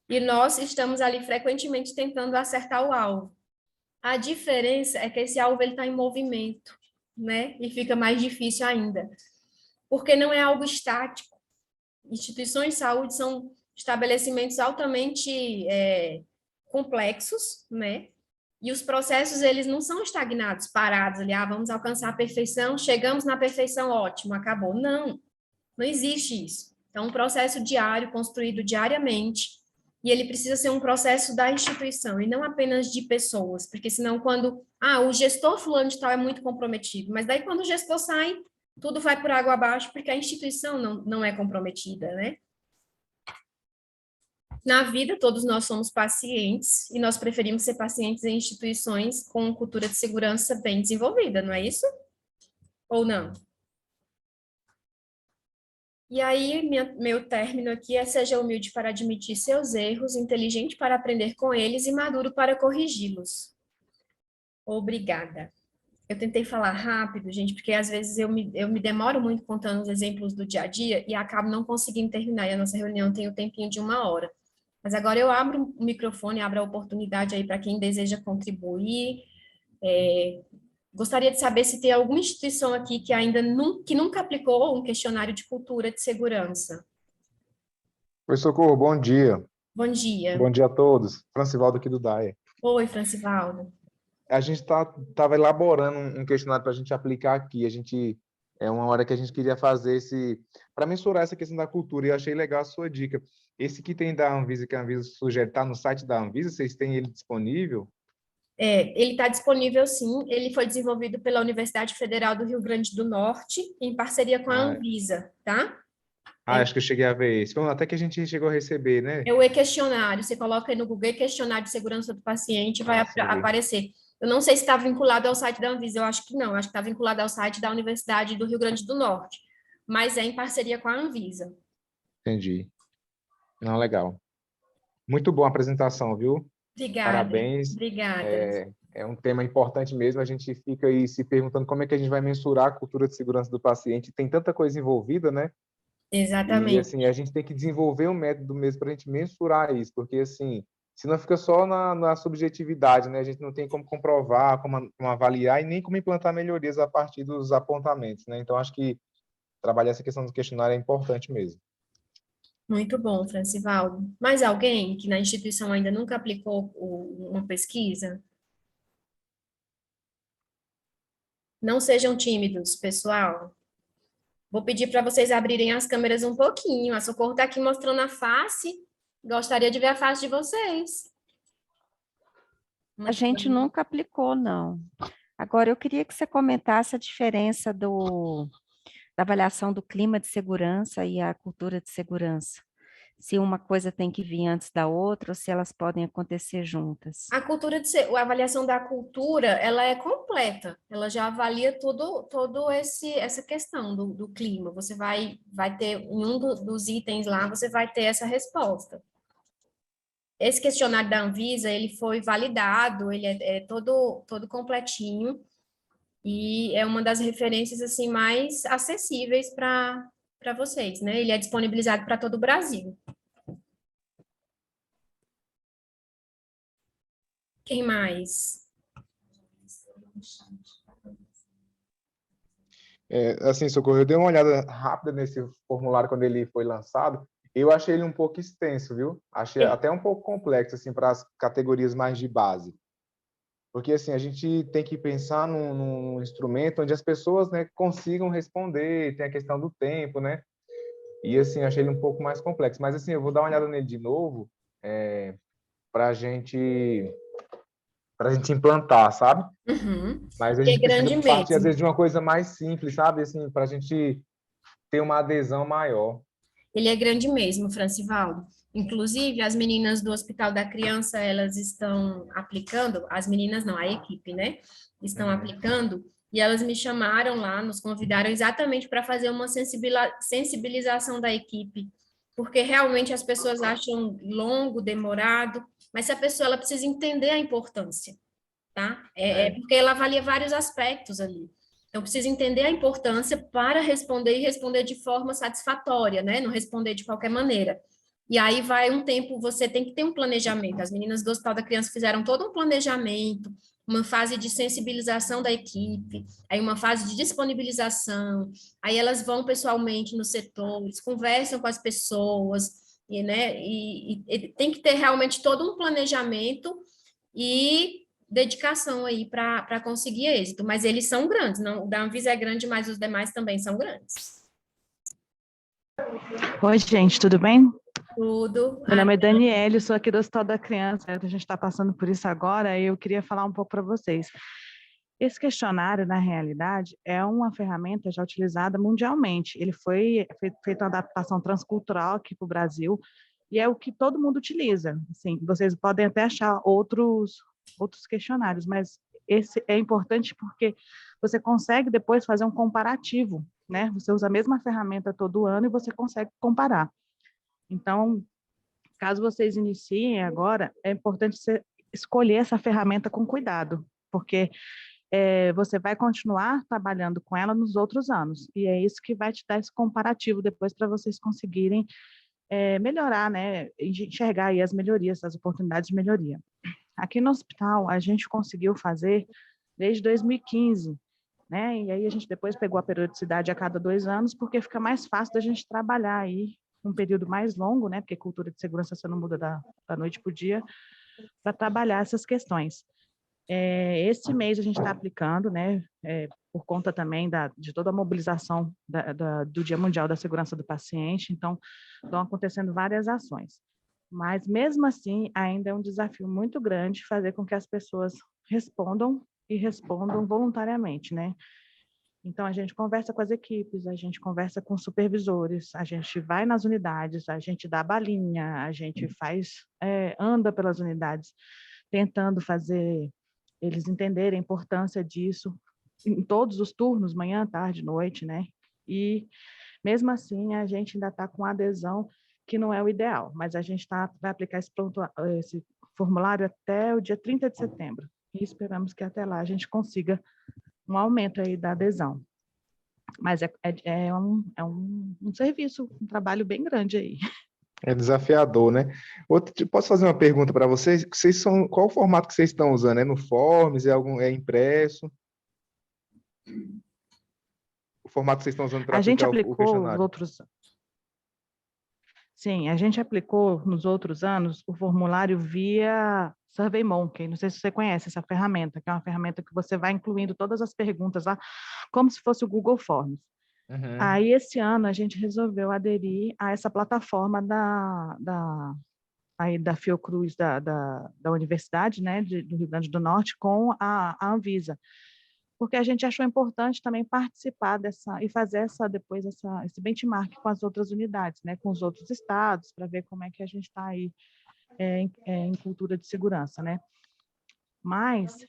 S1: E nós estamos ali frequentemente tentando acertar o alvo. A diferença é que esse alvo está em movimento, né? E fica mais difícil ainda. Porque não é algo estático. Instituições de saúde são estabelecimentos altamente complexos, né? E os processos, eles não são estagnados, parados ali, vamos alcançar a perfeição, chegamos na perfeição, ótimo, acabou. Não, não existe isso. É um processo diário, construído diariamente, e ele precisa ser um processo da instituição, e não apenas de pessoas, porque senão quando, o gestor fulano de tal é muito comprometido, mas daí quando o gestor sai, tudo vai por água abaixo, porque a instituição não é comprometida, né? Na vida, todos nós somos pacientes, e nós preferimos ser pacientes em instituições com cultura de segurança bem desenvolvida, não é isso? Ou não? E aí, meu término aqui é: seja humilde para admitir seus erros, inteligente para aprender com eles e maduro para corrigi-los. Obrigada. Eu tentei falar rápido, gente, porque às vezes eu me demoro muito contando os exemplos do dia a dia e acabo não conseguindo terminar. E a nossa reunião tem o tempinho de 1 hora. Mas agora eu abro o microfone, abro a oportunidade aí para quem deseja contribuir. Gostaria de saber se tem alguma instituição aqui que ainda que nunca aplicou um questionário de cultura de segurança.
S4: Oi, Socorro, bom dia.
S1: Bom dia.
S4: Bom dia a todos. Francivaldo aqui do DAE.
S1: Oi, Francivaldo.
S4: A gente estava elaborando um questionário para a gente aplicar aqui. É uma hora que a gente queria fazer para mensurar essa questão da cultura, e eu achei legal a sua dica. Esse que tem da Anvisa, que a Anvisa sugere, está no site da Anvisa, vocês têm ele disponível?
S1: Ele está disponível, sim. Ele foi desenvolvido pela Universidade Federal do Rio Grande do Norte, em parceria com a
S4: Ah,
S1: Anvisa, tá?
S4: acho que eu cheguei a ver esse. Até que a gente chegou a receber, né?
S1: É o e-questionário. Você coloca aí no Google e-questionário de segurança do paciente, vai
S4: Sim.
S1: aparecer. Eu não sei se está vinculado ao site da Anvisa, eu acho que não. Eu acho que está vinculado ao site da Universidade do Rio Grande do Norte, mas é em parceria com a Anvisa.
S4: Entendi. Não, legal. Muito boa a apresentação, viu?
S1: Obrigada,
S4: Parabéns.
S1: obrigada.
S4: É um tema importante mesmo. A gente fica aí se perguntando como é que a gente vai mensurar a cultura de segurança do paciente. Tem tanta coisa envolvida, né? E,
S1: Exatamente.
S4: assim, a gente tem que desenvolver um método mesmo para a gente mensurar isso, porque, assim, senão fica só na subjetividade, né? A gente não tem como comprovar, como avaliar e nem como implantar melhorias a partir dos apontamentos, né? Então, acho que trabalhar essa questão do questionário é importante mesmo.
S1: Muito bom, Francivaldo. Mais alguém que na instituição ainda nunca aplicou uma pesquisa? Não sejam tímidos, pessoal. Vou pedir para vocês abrirem as câmeras um pouquinho. A Socorro está aqui mostrando a face. Gostaria de ver a face de vocês.
S3: A gente nunca aplicou, não. Agora, eu queria que você comentasse a diferença da avaliação do clima de segurança e a cultura de segurança. Se uma coisa tem que vir antes da outra ou se elas podem acontecer juntas.
S1: A avaliação da cultura, ela é completa. Ela já avalia todo essa questão do clima. Você vai ter, em um dos itens lá, você vai ter essa resposta. Esse questionário da Anvisa, ele foi validado, ele é todo completinho e é uma das referências assim mais acessíveis para vocês, né? Ele é disponibilizado para todo o Brasil. Quem mais?
S4: Assim, Socorro, eu dei uma olhada rápida nesse formulário quando ele foi lançado. Eu achei ele um pouco extenso, viu? Achei até um pouco complexo, assim, para as categorias mais de base. Porque, assim, a gente tem que pensar num instrumento onde as pessoas, né, consigam responder, tem a questão do tempo, né? E, assim, achei ele um pouco mais complexo. Mas, assim, eu vou dar uma olhada nele de novo para a gente implantar, sabe?
S1: Uhum.
S4: Mas a
S1: Ele é
S4: gente precisa
S1: grande
S4: partir, às
S1: mesmo.
S4: vezes, de uma coisa mais simples, sabe? Assim, para a gente ter uma adesão maior.
S1: Ele é grande mesmo, Francivaldo. Inclusive, as meninas do Hospital da Criança, elas estão aplicando, as meninas não, a equipe, né? Estão aplicando, e elas me chamaram lá, nos convidaram exatamente para fazer uma sensibilização da equipe, porque realmente as pessoas acham longo, demorado, mas se a pessoa ela precisa entender a importância, tá? É porque ela avalia vários aspectos ali. Então, precisa entender a importância para responder e responder de forma satisfatória, né? Não responder de qualquer maneira. E aí vai um tempo, você tem que ter um planejamento. As meninas do Hospital da Criança fizeram todo um planejamento, uma fase de sensibilização da equipe, aí uma fase de disponibilização, aí elas vão pessoalmente nos setores, conversam com as pessoas, e, né, e tem que ter realmente todo um planejamento e dedicação aí para conseguir êxito, mas eles são grandes, não, o da Anvisa é grande, mas os demais também são grandes.
S5: Oi, gente, tudo bem?
S1: Tudo.
S5: Meu nome é Daniele, sou aqui do Hospital da Criança, a gente está passando por isso agora e eu queria falar um pouco para vocês. Esse questionário, na realidade, é uma ferramenta já utilizada mundialmente. Ele foi feito uma adaptação transcultural aqui para o Brasil e é o que todo mundo utiliza. Assim, vocês podem até achar outros questionários, mas esse é importante porque você consegue depois fazer um comparativo, né? Você usa a mesma ferramenta todo ano e você consegue comparar. Então, caso vocês iniciem agora, é importante você escolher essa ferramenta com cuidado, porque você vai continuar trabalhando com ela nos outros anos. E é isso que vai te dar esse comparativo depois para vocês conseguirem melhorar, né? Enxergar aí as melhorias, as oportunidades de melhoria. Aqui no hospital, a gente conseguiu fazer desde 2015, né? E aí a gente depois pegou a periodicidade a cada 2 anos, porque fica mais fácil da gente trabalhar aí um período mais longo, né? Porque cultura de segurança você não muda da noite para o dia, para trabalhar essas questões. Esse mês a gente está aplicando, né? Por conta também de toda a mobilização do Dia Mundial da Segurança do Paciente, então estão acontecendo várias ações. Mas, mesmo assim, ainda é um desafio muito grande fazer com que as pessoas respondam e respondam voluntariamente, né? Então, a gente conversa com as equipes, a gente conversa com os supervisores, a gente vai nas unidades, a gente dá balinha, a gente anda pelas unidades, tentando fazer eles entenderem a importância disso em todos os turnos, manhã, tarde, noite, né? E, mesmo assim, a gente ainda está com adesão que não é o ideal, mas a gente vai aplicar esse formulário até o dia 30 de setembro, e esperamos que até lá a gente consiga um aumento aí da adesão. Mas é um serviço, um trabalho bem grande aí.
S4: É desafiador, né? Posso fazer uma pergunta para vocês? Qual o formato que vocês estão usando? É no Forms? É impresso? O formato que vocês estão usando para aplicar o questionário?
S5: Sim, a gente aplicou nos outros anos o formulário via SurveyMonkey. Não sei se você conhece essa ferramenta, que é uma ferramenta que você vai incluindo todas as perguntas lá, como se fosse o Google Forms.
S4: Uhum.
S5: Aí, esse ano, a gente resolveu aderir a essa plataforma da Fiocruz, da Universidade, né, do Rio Grande do Norte, com a Anvisa, porque a gente achou importante também participar e fazer depois esse benchmark com as outras unidades, né, com os outros estados, para ver como é que a gente está aí em cultura de segurança, né? Mas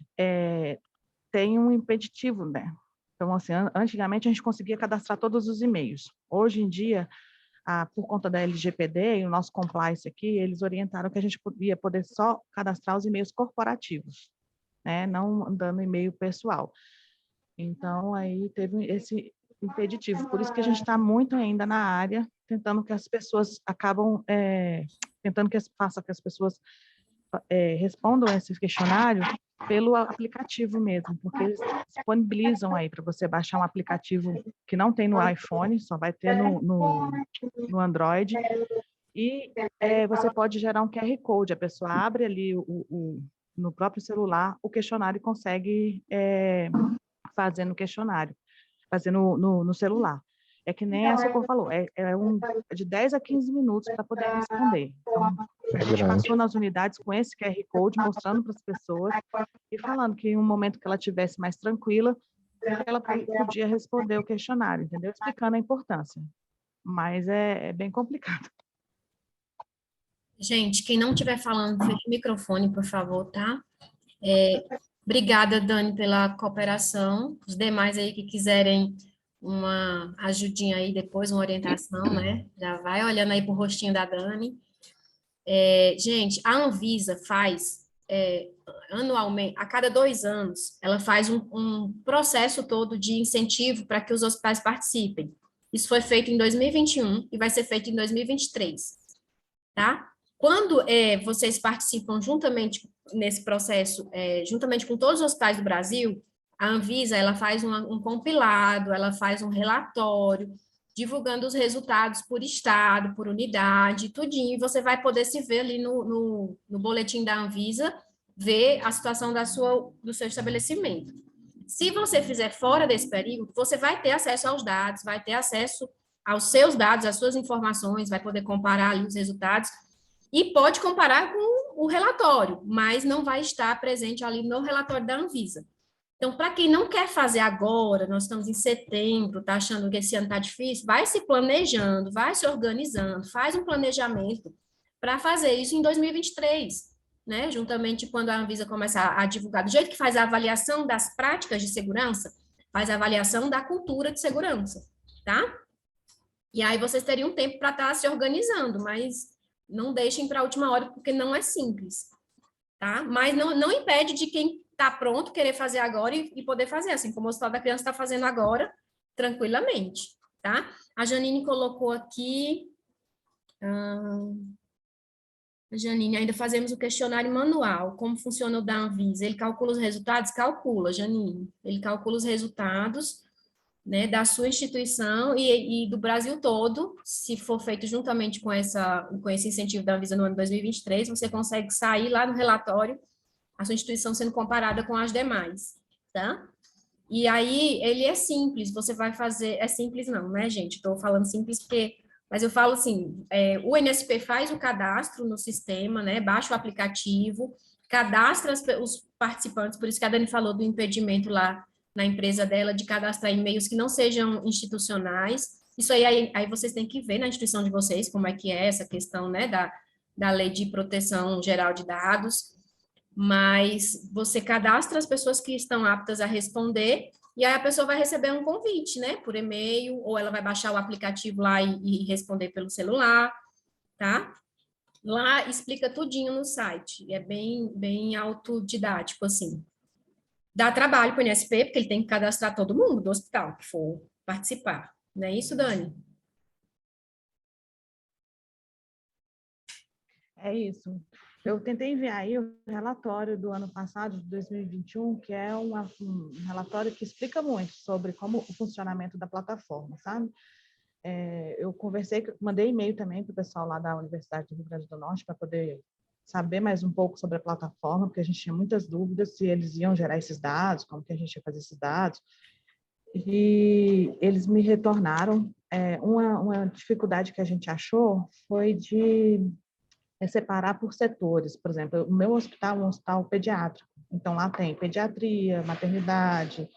S5: tem um impeditivo, né? Então, assim, antigamente a gente conseguia cadastrar todos os e-mails. Hoje em dia, por conta da LGPD e o nosso compliance aqui, eles orientaram que a gente ia poder só cadastrar os e-mails corporativos, né? Não dando e-mail pessoal. Então, aí teve esse impeditivo. Por isso que a gente está muito ainda na área, tentando que as pessoas faça que as pessoas respondam esse questionário pelo aplicativo mesmo, porque eles disponibilizam aí para você baixar um aplicativo que não tem no iPhone, só vai ter no Android, e você pode gerar um QR Code, a pessoa abre ali no próprio celular o questionário e consegue fazer no questionário, fazer no celular. É que nem a Socorro falou, de 10 a 15 minutos para poder responder. Então, a gente passou nas unidades com esse QR Code, mostrando para as pessoas e falando que em um momento que ela estivesse mais tranquila, ela podia responder o questionário, entendeu? Explicando a importância. Mas é bem complicado.
S1: Gente, quem não estiver falando, feche o microfone, por favor, tá? Obrigada, Dani, pela cooperação. Os demais aí que quiserem uma ajudinha aí depois, uma orientação, né? Já vai olhando aí pro rostinho da Dani. Gente, a Anvisa faz anualmente, a cada 2 anos, ela faz um processo todo de incentivo para que os hospitais participem. Isso foi feito em 2021 e vai ser feito em 2023, tá? Quando vocês participam juntamente nesse processo, juntamente com todos os hospitais do Brasil, a Anvisa, ela faz um compilado, ela faz um relatório, divulgando os resultados por estado, por unidade, tudinho, e você vai poder se ver ali no boletim da Anvisa, ver a situação do seu estabelecimento. Se você fizer fora desse período, você vai ter acesso aos dados, vai ter acesso aos seus dados, às suas informações, vai poder comparar ali os resultados, e pode comparar com o relatório, mas não vai estar presente ali no relatório da Anvisa. Então, para quem não quer fazer agora, nós estamos em setembro, está achando que esse ano está difícil, vai se planejando, vai se organizando, faz um planejamento para fazer isso em 2023, né? Juntamente quando a Anvisa começar a divulgar, do jeito que faz a avaliação das práticas de segurança, faz a avaliação da cultura de segurança, tá? E aí vocês teriam tempo para estar se organizando, mas não deixem para a última hora, porque não é simples, tá? Mas não impede de quem estar pronto, querer fazer agora e poder fazer, assim como o Hospital da Criança está fazendo agora, tranquilamente, tá? A Janine colocou aqui... Janine, ainda fazemos o questionário manual. Como funciona o da Anvisa? Ele calcula os resultados? Calcula, Janine. Ele calcula os resultados, né, da sua instituição e do Brasil todo. Se for feito juntamente com esse incentivo da Anvisa no ano 2023, você consegue sair lá no relatório, a sua instituição sendo comparada com as demais, tá? E aí, ele é simples, você vai fazer... É simples não, né, gente? Estou falando simples porque... Mas eu falo assim, o NSP faz o cadastro no sistema, né? Baixa o aplicativo, cadastra os participantes, por isso que a Dani falou do impedimento lá na empresa dela, de cadastrar e-mails que não sejam institucionais. Isso aí vocês têm que ver na instituição de vocês, como é que é essa questão, né, da Lei de Proteção Geral de Dados, mas você cadastra as pessoas que estão aptas a responder, e aí a pessoa vai receber um convite, né, por e-mail, ou ela vai baixar o aplicativo lá e responder pelo celular, tá? Lá explica tudinho no site, é bem autodidático, assim. Dá trabalho para o NSP, porque ele tem que cadastrar todo mundo do hospital que for participar. Não é isso, Dani?
S5: É isso. Eu tentei enviar aí o relatório do ano passado, de 2021, que é um relatório que explica muito sobre como o funcionamento da plataforma, sabe? Eu mandei e-mail também para o pessoal lá da Universidade do Rio Grande do Norte para poder saber mais um pouco sobre a plataforma, porque a gente tinha muitas dúvidas se eles iam gerar esses dados, como que a gente ia fazer esses dados. E eles me retornaram. Uma dificuldade que a gente achou foi de separar por setores. Por exemplo, o meu hospital é um hospital pediátrico, então lá tem pediatria, maternidade,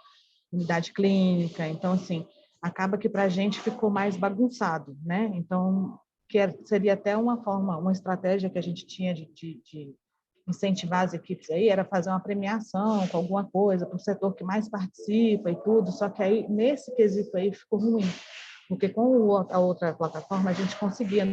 S5: unidade clínica, então, assim, acaba que para a gente ficou mais bagunçado, né? Então, seria até uma estratégia que a gente tinha de incentivar as equipes aí, era fazer uma premiação com alguma coisa para o setor que mais participa e tudo, só que aí, nesse quesito aí, ficou ruim, porque com a outra plataforma a gente conseguia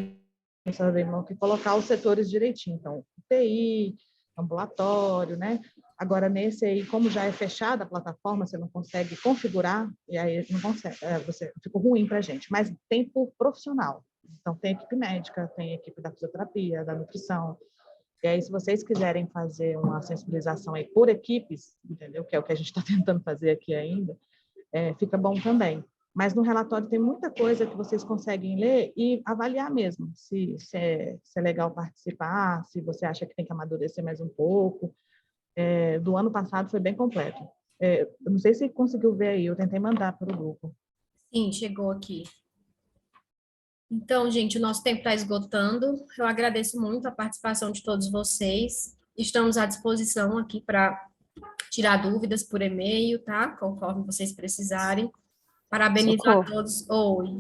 S5: que colocar os setores direitinho, então, UTI, ambulatório, né? Agora, nesse aí, como já é fechada a plataforma, você não consegue configurar, e aí não consegue, ficou ruim para a gente, mas tem por profissional. Então, tem equipe médica, tem equipe da fisioterapia, da nutrição. E aí, se vocês quiserem fazer uma sensibilização aí por equipes, entendeu? Que é o que a gente está tentando fazer aqui ainda, fica bom também. Mas no relatório tem muita coisa que vocês conseguem ler e avaliar mesmo, se é legal participar, se você acha que tem que amadurecer mais um pouco. Do ano passado foi bem completo. Eu não sei se conseguiu ver aí, eu tentei mandar para o grupo.
S1: Sim, chegou aqui. Então, gente, o nosso tempo está esgotando. Eu agradeço muito a participação de todos vocês. Estamos à disposição aqui para tirar dúvidas por e-mail, tá? Conforme vocês precisarem. Parabenizo a todos. Oi.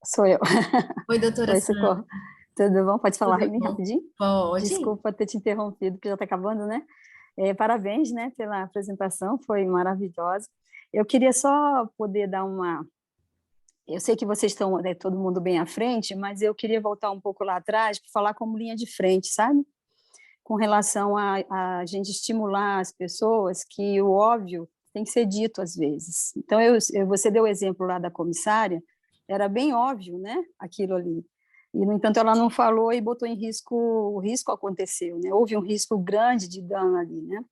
S6: Sou eu.
S1: Oi, doutora
S6: Oi, Socorro. Tudo bom? Pode falar bem rapidinho?
S1: Pode.
S6: Desculpa ter te interrompido, porque já está acabando, né? Parabéns, né, pela apresentação, foi maravilhosa. Eu queria só poder dar uma... Eu sei que vocês estão, né, todo mundo bem à frente, mas eu queria voltar um pouco lá atrás para falar como linha de frente, sabe? Com relação a gente estimular as pessoas que o óbvio tem que ser dito às vezes. Então, você deu o exemplo lá da comissária, era bem óbvio, né, aquilo ali. E, no entanto, ela não falou e botou em risco, o risco aconteceu, né? Houve um risco grande de dano ali, né?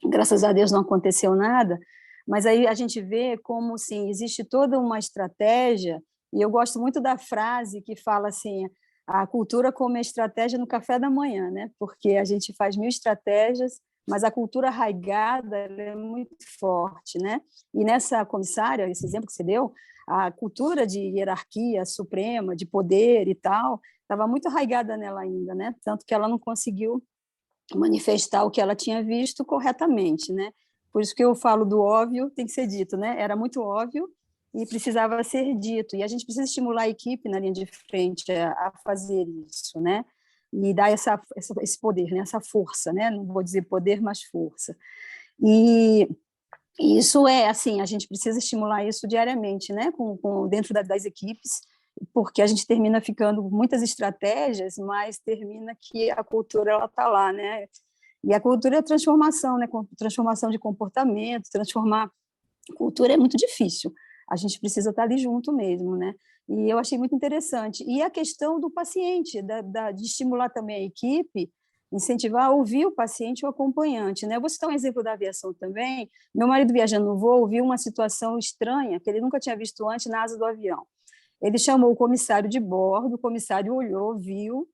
S6: Graças a Deus não aconteceu nada, mas aí a gente vê como, sim, existe toda uma estratégia, e eu gosto muito da frase que fala assim, a cultura como estratégia no café da manhã, né? Porque a gente faz 1000 estratégias, mas a cultura arraigada ela é muito forte, né? E nessa comissária, esse exemplo que você deu, a cultura de hierarquia suprema, de poder e tal, estava muito arraigada nela ainda, né? Tanto que ela não conseguiu manifestar o que ela tinha visto corretamente, né? Por isso que eu falo do óbvio, tem que ser dito, né? Era muito óbvio e precisava ser dito. E a gente precisa estimular a equipe na linha de frente a fazer isso, né? E dar esse poder, né? Essa força, né? Não vou dizer poder, mas força. E isso assim, a gente precisa estimular isso diariamente, né? Dentro das equipes, porque a gente termina ficando muitas estratégias, mas termina que a cultura ela está lá, né? E a cultura é transformação, né? Transformação de comportamento, transformar cultura é muito difícil. A gente precisa estar ali junto mesmo, né? E eu achei muito interessante. E a questão do paciente, de estimular também a equipe, incentivar a ouvir o paciente e o acompanhante, né? Eu vou citar um exemplo da aviação também. Meu marido viajando no voo viu uma situação estranha que ele nunca tinha visto antes na asa do avião. Ele chamou o comissário de bordo, o comissário olhou, viu,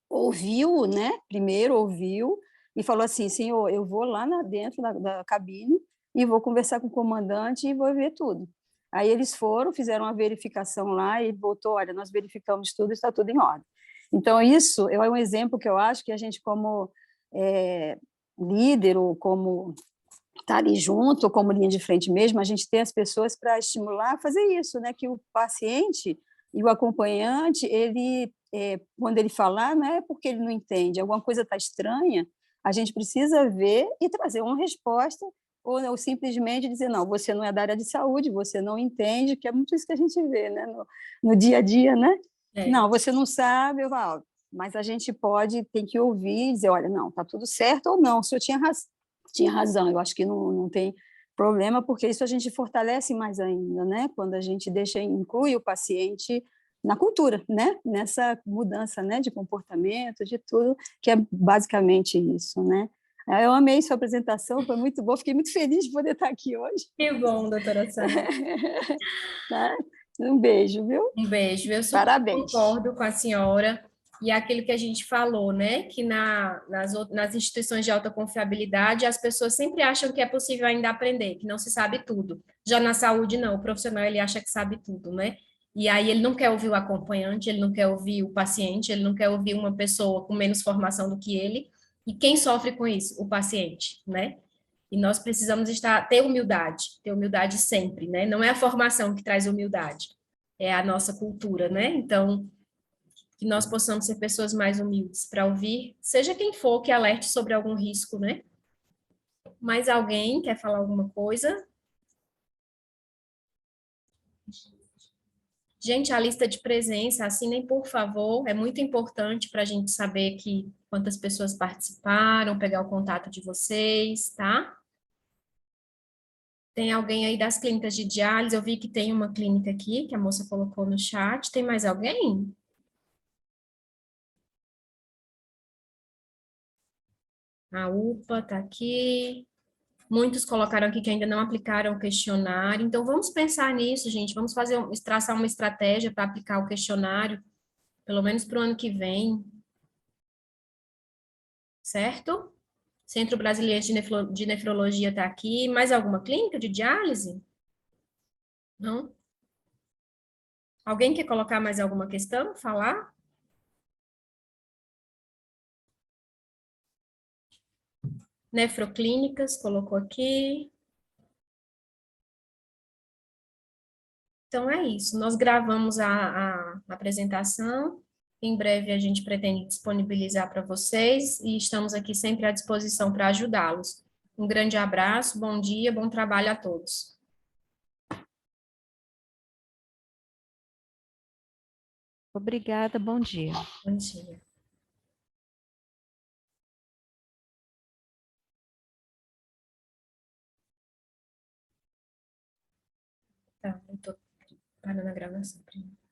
S6: ouviu, né? Primeiro ouviu e falou assim: senhor, eu vou lá dentro da cabine e vou conversar com o comandante e vou ver tudo. Aí eles foram, fizeram uma verificação lá e voltou: olha, nós verificamos tudo, está tudo em ordem. Então, isso é um exemplo que eu acho que a gente, como líder, ou como estar ali junto, ou como linha de frente mesmo, a gente tem as pessoas para estimular a fazer isso, né? Que o paciente e o acompanhante, ele, quando ele falar, não é porque ele não entende, alguma coisa está estranha, a gente precisa ver e trazer uma resposta, ou simplesmente dizer: não, você não é da área de saúde, você não entende, que é muito isso que a gente vê, né? No dia a dia, né? Não, você não sabe, eu falo, mas a gente tem que ouvir e dizer: olha, não, está tudo certo, ou não, o senhor tinha razão, eu acho que não tem problema, porque isso a gente fortalece mais ainda, né? Quando a gente inclui o paciente na cultura, né? Nessa mudança, né? De comportamento, de tudo, que é basicamente isso, né? Eu amei sua apresentação, foi muito boa, fiquei muito feliz de poder estar aqui hoje.
S1: Que bom, doutora Sandra.
S6: Tá? Um beijo, viu?
S1: Um beijo. Eu super
S6: Parabéns.
S1: concordo com a senhora. E aquilo que a gente falou, né? Que nas instituições de alta confiabilidade, as pessoas sempre acham que é possível ainda aprender, que não se sabe tudo. Já na saúde, não. O profissional, ele acha que sabe tudo, né? E aí ele não quer ouvir o acompanhante, ele não quer ouvir o paciente, ele não quer ouvir uma pessoa com menos formação do que ele. E quem sofre com isso? O paciente, né? E nós precisamos ter humildade sempre, né? Não é a formação que traz humildade, é a nossa cultura, né? Então, que nós possamos ser pessoas mais humildes para ouvir, seja quem for que alerte sobre algum risco, né? Mais alguém quer falar alguma coisa? Gente, a lista de presença, assinem, por favor, é muito importante para a gente saber quantas pessoas participaram, pegar o contato de vocês, tá? Tem alguém aí das clínicas de diálise? Eu vi que tem uma clínica aqui, que a moça colocou no chat. Tem mais alguém? A UPA está aqui. Muitos colocaram aqui que ainda não aplicaram o questionário. Então, vamos pensar nisso, gente. Vamos traçar uma estratégia para aplicar o questionário, pelo menos para o ano que vem. Certo? Centro Brasileiro de Nefrologia está aqui. Mais alguma clínica de diálise? Não? Alguém quer colocar mais alguma questão? Falar? Nefroclínicas, colocou aqui. Então, é isso. Nós gravamos a apresentação. Em breve, a gente pretende disponibilizar para vocês e estamos aqui sempre à disposição para ajudá-los. Um grande abraço, bom dia, bom trabalho a todos.
S3: Obrigada, bom dia.
S1: Bom dia. Tá, eu tô parando a gravação primeiro.